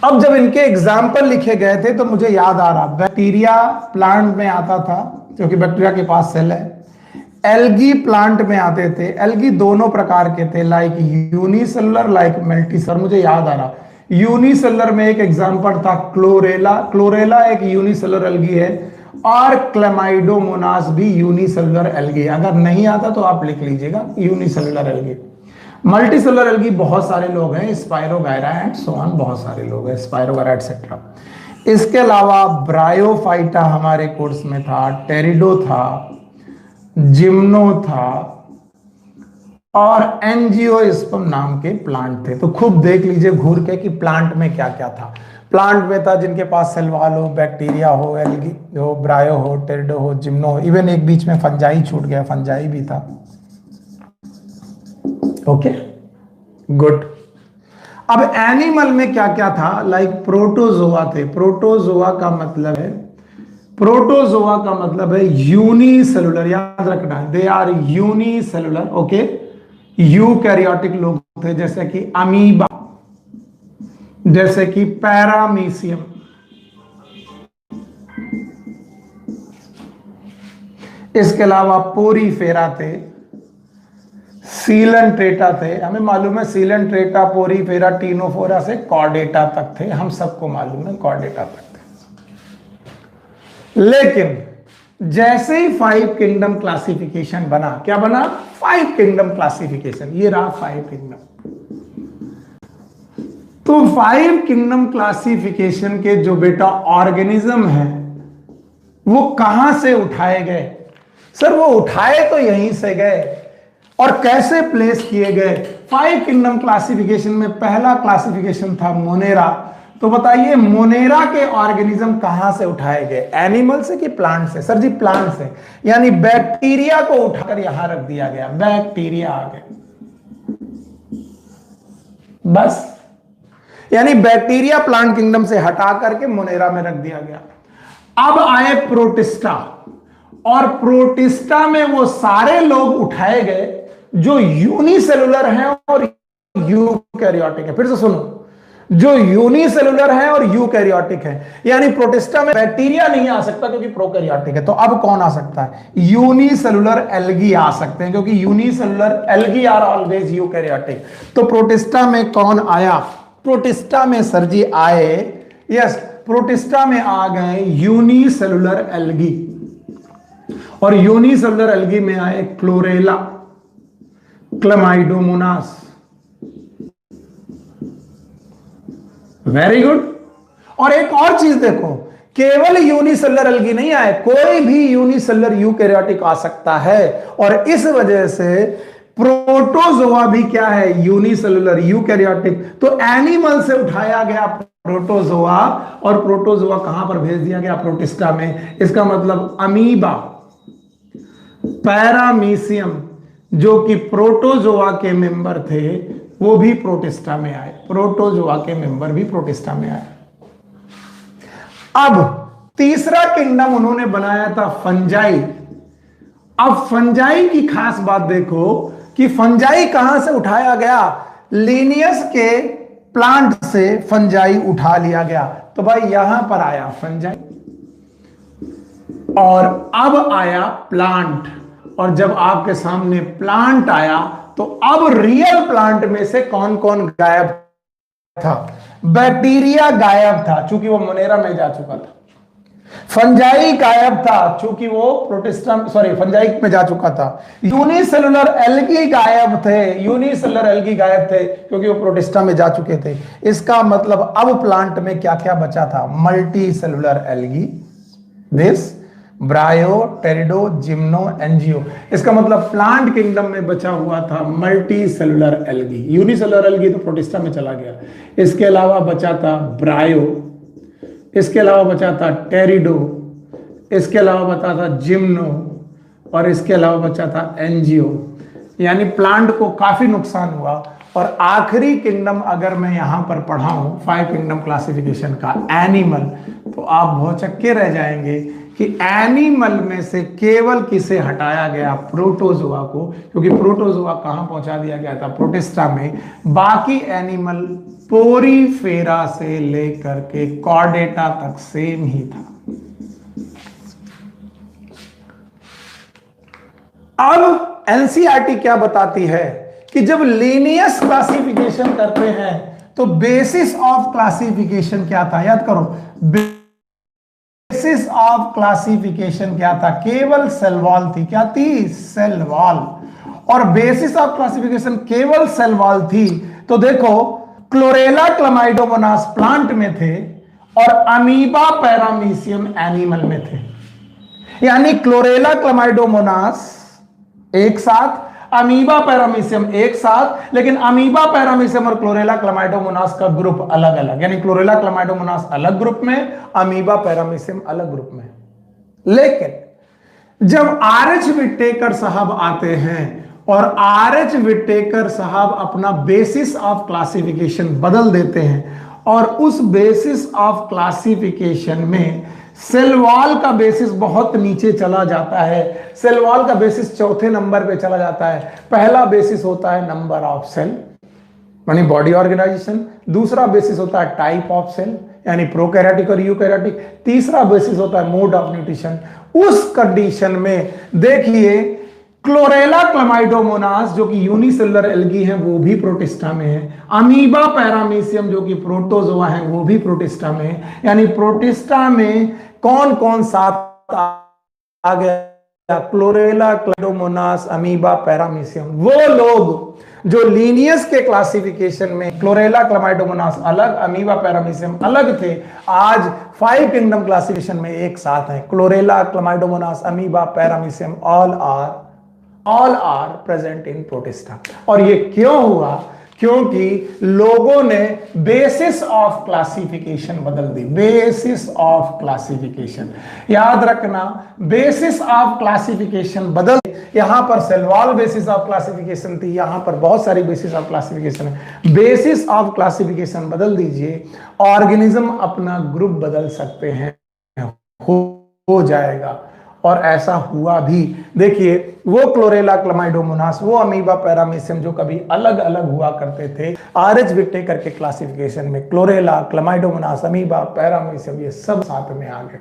A: अब जब इनके एग्जाम्पल लिखे गए थे तो मुझे याद आ रहा, बैक्टीरिया प्लांट में आता था क्योंकि बैक्टीरिया के पास सेल है, एल्गी प्लांट में आते थे। एल्गी दोनों प्रकार के थे, लाइक यूनिसेलुलर, लाइक मल्टीसेलुलर। मुझे याद आ रहा, यूनिसेलुलर में एक एग्जांपल था क्लोरेला। क्लोरेला एक यूनिसेलुलर एल्गी है, और क्लेमाइडोमोनास भी यूनिसेलुलर एल्गी। अगर नहीं आता तो आप लिख लीजिएगा यूनिसेलुलर एल्गी। मल्टीसेलुलर एल्गी बहुत सारे लोग हैं, स्पाइरोगायरा एंड सो ऑन, बहुत सारे लोग हैं, स्पाइरोगायरा एटसेट्रा। इसके अलावा ब्रायोफाइटा हमारे कोर्स में था, टेरिडो था, जिम्नो था, और एंजियोस्पर्म नाम के प्लांट थे। तो खूब देख लीजिए घूर के कि प्लांट में क्या क्या था। प्लांट में था जिनके पास सेल वॉल हो, बैक्टीरिया हो, एल्गी हो, ब्रायो हो, टेरिडो हो, जिम्नो हो, इवन एक बीच में फंजाई छूट गया, फंजाई भी था। Okay, good. अब एनिमल में क्या क्या था, लाइक प्रोटोजोआ थे। प्रोटोजोआ का मतलब है, प्रोटोजोआ का मतलब है यूनिसेलुलर, याद रखना है, they are unicellular. Okay, eukaryotic लोग थे जैसे कि अमीबा, जैसे कि पैरामीशियम, इसके अलावा पोरीफेरा थे, सीलेंट्रेटा थे। हमें मालूम है सीलेंट्रेटा, पोरीफेरा, टीनोफोरा से कॉर्डेटा तक थे, हम सबको मालूम है कॉर्डेटा तक थे। लेकिन जैसे ही 5 किंगडम क्लासिफिकेशन बना, क्या बना? 5 किंगडम क्लासिफिकेशन। ये रहा 5 किंगडम। तो 5 किंगडम क्लासिफिकेशन के जो बेटा ऑर्गेनिज्म है वो कहां से उठाए गए? सर वो उठाए तो यहीं से गए, और कैसे प्लेस किए गए? 5 किंगडम क्लासिफिकेशन में पहला क्लासिफिकेशन था मोनेरा। तो बताइए मोनेरा के ऑर्गेनिज्म कहां से उठाए गए, एनिमल से कि प्लांट से? सर जी प्लांट से, यानी बैक्टीरिया को उठाकर यहां रख दिया गया, बैक्टीरिया आ गए बस। यानी बैक्टीरिया प्लांट किंगडम से हटा करके मोनेरा में रख दिया गया। अब आए प्रोटिस्टा, और प्रोटिस्टा में वो सारे लोग उठाए गए जो यूनिसेलुलर हैं और यूकैरियोटिक है। फिर से सुनो, जो यूनिसेलुलर है और यूकैरियोटिक है, यानी प्रोटिस्टा में बैक्टीरिया नहीं आ सकता क्योंकि प्रोकैरियोटिक है। तो अब कौन आ सकता है? यूनिसेलुलर एल्गी आ सकते हैं, क्योंकि unicellular algae are always eukaryotic. तो प्रोटिस्टा में कौन आया? प्रोटिस्टा में सर जी आए, यस, प्रोटिस्टा में आ गए यूनिसेलुलर एल्गी, और यूनिसेलुलर एल्गी में आए क्लोरेला, क्लेमाइडोमोनास। Very good. और एक और चीज देखो, केवल यूनिसेलुलर एल्गी नहीं आए, कोई भी यूनिसेलुलर यूकैरियोटिक आ सकता है, और इस वजह से प्रोटोजोआ भी क्या है? Unicellular eukaryotic. तो एनिमल से उठाया गया प्रोटोजोआ, और प्रोटोजोआ कहां पर भेज दिया गया? प्रोटिस्टा में। इसका मतलब अमीबा, पैरामीशियम, जो कि प्रोटोजोआ के मेंबर थे, वो भी प्रोटिस्टा में आए। प्रोटोजोआ के मेंबर भी प्रोटिस्टा में आए। अब तीसरा किंगडम उन्होंने बनाया था फंजाई। अब फंजाई की खास बात देखो कि फंजाई कहां से उठाया गया? लीनियस के प्लांट से फंजाई उठा लिया गया। तो भाई यहां पर आया फंजाई, और अब आया प्लांट, और जब आपके सामने प्लांट आया तो अब रियल प्लांट में से कौन कौन गायब था? बैक्टीरिया गायब था चूंकि वो मोनेरा में जा चुका था, फंजाई गायब था चूंकि वो प्रोटिस्टा, सॉरी, फंजाई में जा चुका था, यूनिसेलुलर एल्गी गायब थे, यूनिसेलुलर एल्गी गायब थे क्योंकि वो प्रोटिस्टा में जा चुके थे। इसका मतलब अब प्लांट में क्या क्या बचा था? Multi cellular algae, this bryo, pterido, gymno, angio. इसका मतलब प्लांट किंगडम में बचा हुआ था multi cellular algae. Unicellular algae तो प्रोटिस्टा में चला गया। इसके अलावा बचा था ब्रायो, इसके अलावा बचा था टेरिडो, इसके अलावा बचा था जिम्नो, और इसके अलावा बचा था एनजीओ। यानी प्लांट को काफी नुकसान हुआ। और आखिरी किंगडम अगर मैं यहां पर पढ़ाऊं 5 किंगडम क्लासिफिकेशन का, एनिमल, तो आप भौचक्के रह जाएंगे कि एनिमल में से केवल किसे हटाया गया, प्रोटोजोआ को, क्योंकि प्रोटोजोआ कहां पहुंचा दिया गया था, प्रोटिस्टा में। बाकी एनिमल पोरीफेरा से लेकर के कॉर्डेटा तक सेम ही था। अब एनसीईआरटी क्या बताती है कि जब लीनियस क्लासिफिकेशन करते हैं तो बेसिस ऑफ क्लासिफिकेशन क्या था, याद करो, बेसिस ऑफ क्लासिफिकेशन क्या था, केवल सेल वॉल थी। क्या थी? Cell wall. और बेसिस ऑफ क्लासिफिकेशन केवल सेल वॉल थी, तो देखो क्लोरेला क्लमाइडोमोनास प्लांट में थे और अमीबा पैरामीशियम एनिमल में थे। यानी क्लोरेला क्लमाइडोमोनास एक साथ, अमीबा पैरामीशियम एक साथ, लेकिन अमीबा पैरामीशियम और क्लोरेला क्लमाइडोमोनास का ग्रुप अलग अलग। यानी क्लोरेला क्लमाइडोमोनास अलग ग्रुप में, अमीबा पैरामीशियम अलग ग्रुप में। लेकिन जब आर.एच. विटेकर साहब आते हैं और आर.एच. विटेकर साहब अपना बेसिस ऑफ क्लासिफिकेशन बदल देते हैं और उस बेसिस ऑफ क्लासिफिकेशन में सेल वॉल का बेसिस बहुत नीचे चला जाता है। सेल वॉल का बेसिस चौथे नंबर पे चला जाता है। पहला बेसिस होता है नंबर ऑफ सेल, यानी बॉडी ऑर्गेनाइजेशन। दूसरा बेसिस होता है टाइप ऑफ सेल, यानी प्रोकैरियोटिक और यूकैरियोटिक। तीसरा बेसिस होता है मोड ऑफ न्यूट्रिशन। उस कंडीशन में देखिए क्लोरेला क्लमाइडोमोनास जो कि यूनिसेलुलर एल्गी है वो भी प्रोटिस्टा में है, अमीबा पैरामीशियम जो कि प्रोटोजोआ है वो भी प्रोटिस्टा में है। यानी प्रोटिस्टा में कौन कौन साथ आ गया? Chlorella chlamydomonas, amoeba paramecium. वो लोग जो लीनियस के क्लासिफिकेशन में क्लोरेला क्लमाइडोमोनास अलग, अमीबा पैरामीशियम अलग थे, आज 5 किंगडम क्लासिफिकेशन में एक साथ हैं। Chlorella chlamydomonas, amoeba paramecium all are present in protista. और ये क्यों हुआ? क्योंकि लोगों ने बेसिस ऑफ क्लासिफिकेशन बदल दी। बेसिस ऑफ क्लासिफिकेशन याद रखना, बेसिस ऑफ क्लासिफिकेशन बदल। यहां पर cell wall basis of classification थी, यहां पर बहुत सारी बेसिस ऑफ क्लासिफिकेशन है। बेसिस ऑफ क्लासिफिकेशन बदल दीजिए, ऑर्गेनिज्म अपना ग्रुप बदल सकते हैं, हो जाएगा। और ऐसा हुआ भी। देखिए वो क्लोरेला क्लमाइडोमोनास, वो अमीबा पैरामीशियम जो कभी अलग अलग हुआ करते थे, आर.एच. विटेकर के क्लासिफिकेशन में क्लोरेला क्लमाइडोमोनास, अमीबा पैरामीशियम ये सब साथ में आ गए।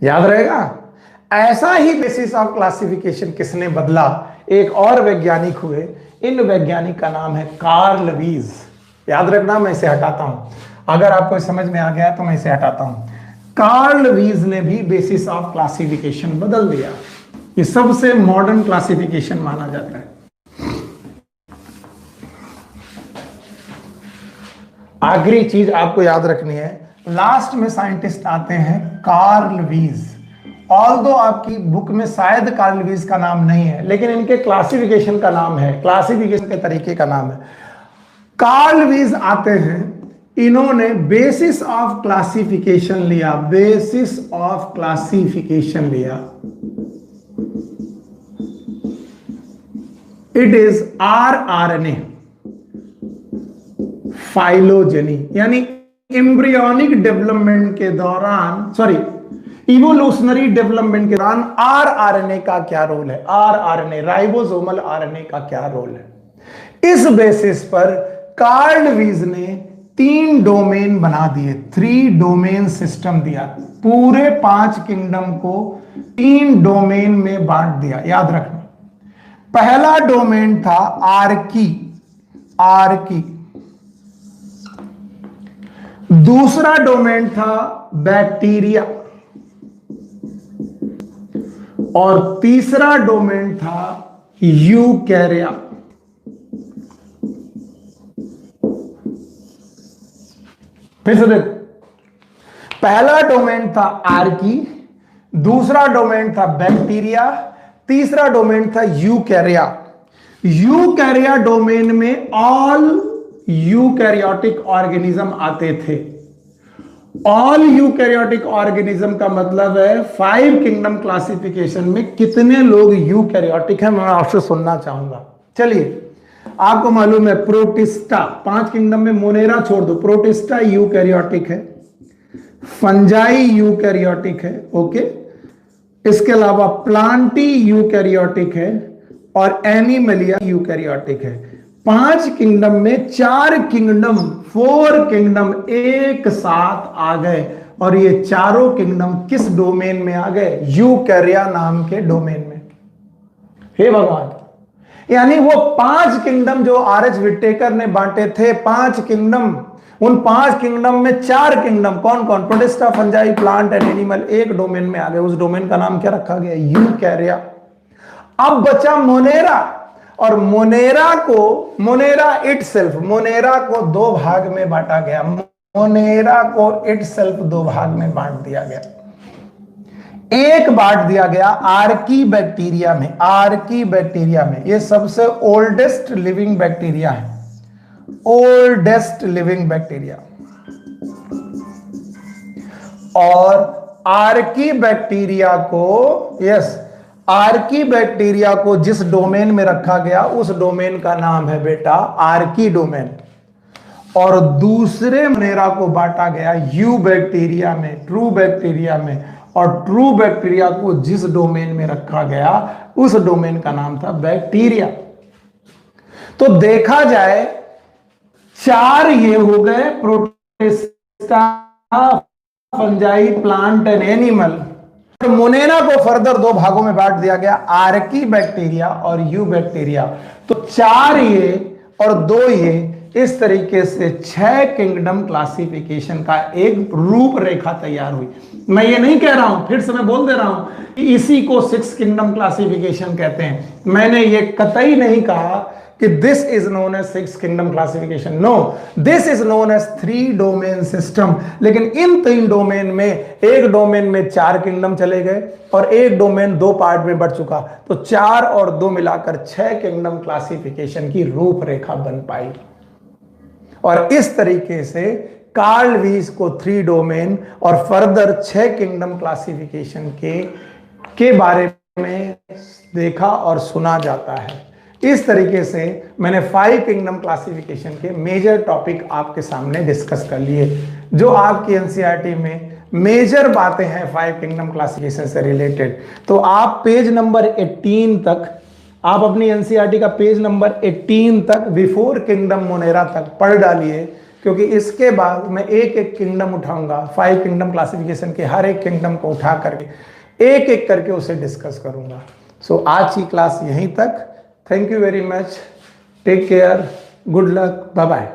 A: याद रहेगा। ऐसा ही बेसिस ऑफ क्लासिफिकेशन किसने बदला? एक और वैज्ञानिक हुए। इन वैज्ञानिक का नाम है कार्ल वीज। याद रखना, मैं इसे हटाता हूं। अगर आपको समझ में आ गया तो मैं इसे हटाता हूं। कार्ल वीज ने भी बेसिस ऑफ क्लासिफिकेशन बदल दिया। ये सबसे मॉडर्न क्लासिफिकेशन माना जाता है। आखिरी चीज आपको याद रखनी है, लास्ट में साइंटिस्ट आते हैं कार्ल वीज। ऑल्दो आपकी बुक में शायद कार्ल वीज का नाम नहीं है, लेकिन इनके क्लासिफिकेशन का नाम है, क्लासिफिकेशन के तरीके का नाम है। कार्ल वीज आते हैं, इन्होंने बेसिस ऑफ क्लासिफिकेशन लिया, बेसिस ऑफ क्लासिफिकेशन लिया। इट इज आरएनए फाइलोजेनी, यानी एम्ब्रियोनिक डेवलपमेंट के दौरान, सॉरी इवोल्यूशनरी डेवलपमेंट के दौरान आरएनए का क्या रोल है, आरएनए राइबोसोमल आरएनए का क्या रोल है। इस बेसिस पर कार्ल वीज ने 3 डोमेन बना दिए, 3 डोमेन सिस्टम दिया। पूरे 5 किंगडम को 3 डोमेन में बांट दिया। याद रखना, पहला डोमेन था आर्की, दूसरा डोमेन था बैक्टीरिया और तीसरा डोमेन था यूकैरिया। फिर से देख, पहला डोमेन था आर्की, दूसरा डोमेन था बैक्टीरिया, तीसरा डोमेन था यूकैरिया। यूकैरिया डोमेन में ऑल यूकैरियोटिक ऑर्गेनिज्म आते थे ऑल यूकैरियोटिक ऑर्गेनिज्म का मतलब है 5 किंगडम क्लासिफिकेशन में कितने लोग यूकैरियोटिक हैं, मैं आपसे सुनना चाहूंगा। चलिए, आपको मालूम है प्रोटिस्टा, 5 किंगडम में मोनेरा छोड़ दो, प्रोटिस्टा यूकैरियोटिक है, फंजाई यूकैरियोटिक है, ओके। इसके अलावा प्लांटी यूकैरियोटिक है और एनिमलिया यूकैरियोटिक है। 5 किंगडम में 4 किंगडम, 4 किंगडम एक साथ आ गए, और ये चारों किंगडम किस डोमेन में आ गए? यूकैरिया नाम के डोमेन में। हे भगवान, यानी वो 5 किंगडम जो आर.एच. विटेकर ने बांटे थे, 5 किंगडम, उन 5 किंगडम में 4 किंगडम कौन कौन? Protista, fungi, plant and animal एक डोमेन में आ गए। उस डोमेन का नाम क्या रखा गया? यूकैरिया। अब बचा मोनेरा, और मोनेरा को 2 भाग में बांटा गया। मोनेरा को इटसेल्फ 2 भाग में बांट दिया गया। एक बांट दिया गया आर्की बैक्टीरिया में। आर्की बैक्टीरिया में ये सबसे ओल्डेस्ट लिविंग बैक्टीरिया है, ओल्डेस्ट लिविंग बैक्टीरिया। और आर्की बैक्टीरिया को जिस डोमेन में रखा गया उस डोमेन का नाम है बेटा आर्की डोमेन। और दूसरे मोनेरा को बांटा गया यू बैक्टीरिया में, ट्रू बैक्टीरिया में, और ट्रू बैक्टीरिया को जिस डोमेन में रखा गया उस डोमेन का नाम था बैक्टीरिया। तो देखा जाए 4 ये हो गए, protista, fungi, plant and animal. Monera को फर्दर 2 भागों में बांट दिया गया, आर्की बैक्टीरिया और यू बैक्टीरिया। तो 4 ये और 2 ये, इस तरीके से 6 किंगडम क्लासिफिकेशन का एक रूपरेखा तैयार हुई। मैं ये नहीं कह रहा हूं, फिर से मैं बोल दे रहा हूं कि इसी को 6 किंगडम क्लासिफिकेशन कहते हैं। मैंने ये कतई नहीं कहा कि this is known as 6 kingdom classification, no, this is known as 3 domain system. लेकिन इन 3 डोमेन में, एक डोमेन में 4 किंगडम चले गए और एक डोमेन 2 पार्ट में बढ़ चुका, तो 4 और 2 मिलाकर 6 किंगडम क्लासिफिकेशन की रूपरेखा बन पाई। और इस तरीके से कार्ल वीस को 3 डोमेन और फर्दर 6 किंगडम क्लासिफिकेशन के बारे में देखा और सुना जाता है। इस तरीके से मैंने 5 किंगडम क्लासिफिकेशन के मेजर टॉपिक आपके सामने डिस्कस कर लिए, जो आपकी एनसीईआरटी में मेजर बातें हैं 5 किंगडम क्लासिफिकेशन से रिलेटेड। तो आप पेज नंबर 18 तक, आप अपनी एनसीईआरटी का पेज नंबर 18 तक बिफोर किंगडम मोनेरा तक पढ़ डालिए, क्योंकि इसके बाद मैं एक एक किंगडम उठाऊंगा, 5 किंगडम क्लासिफिकेशन के हर एक किंगडम को उठा करके एक एक करके उसे डिस्कस करूंगा। सो आज की क्लास यहीं तक। Thank you very much, take care, good luck, bye bye.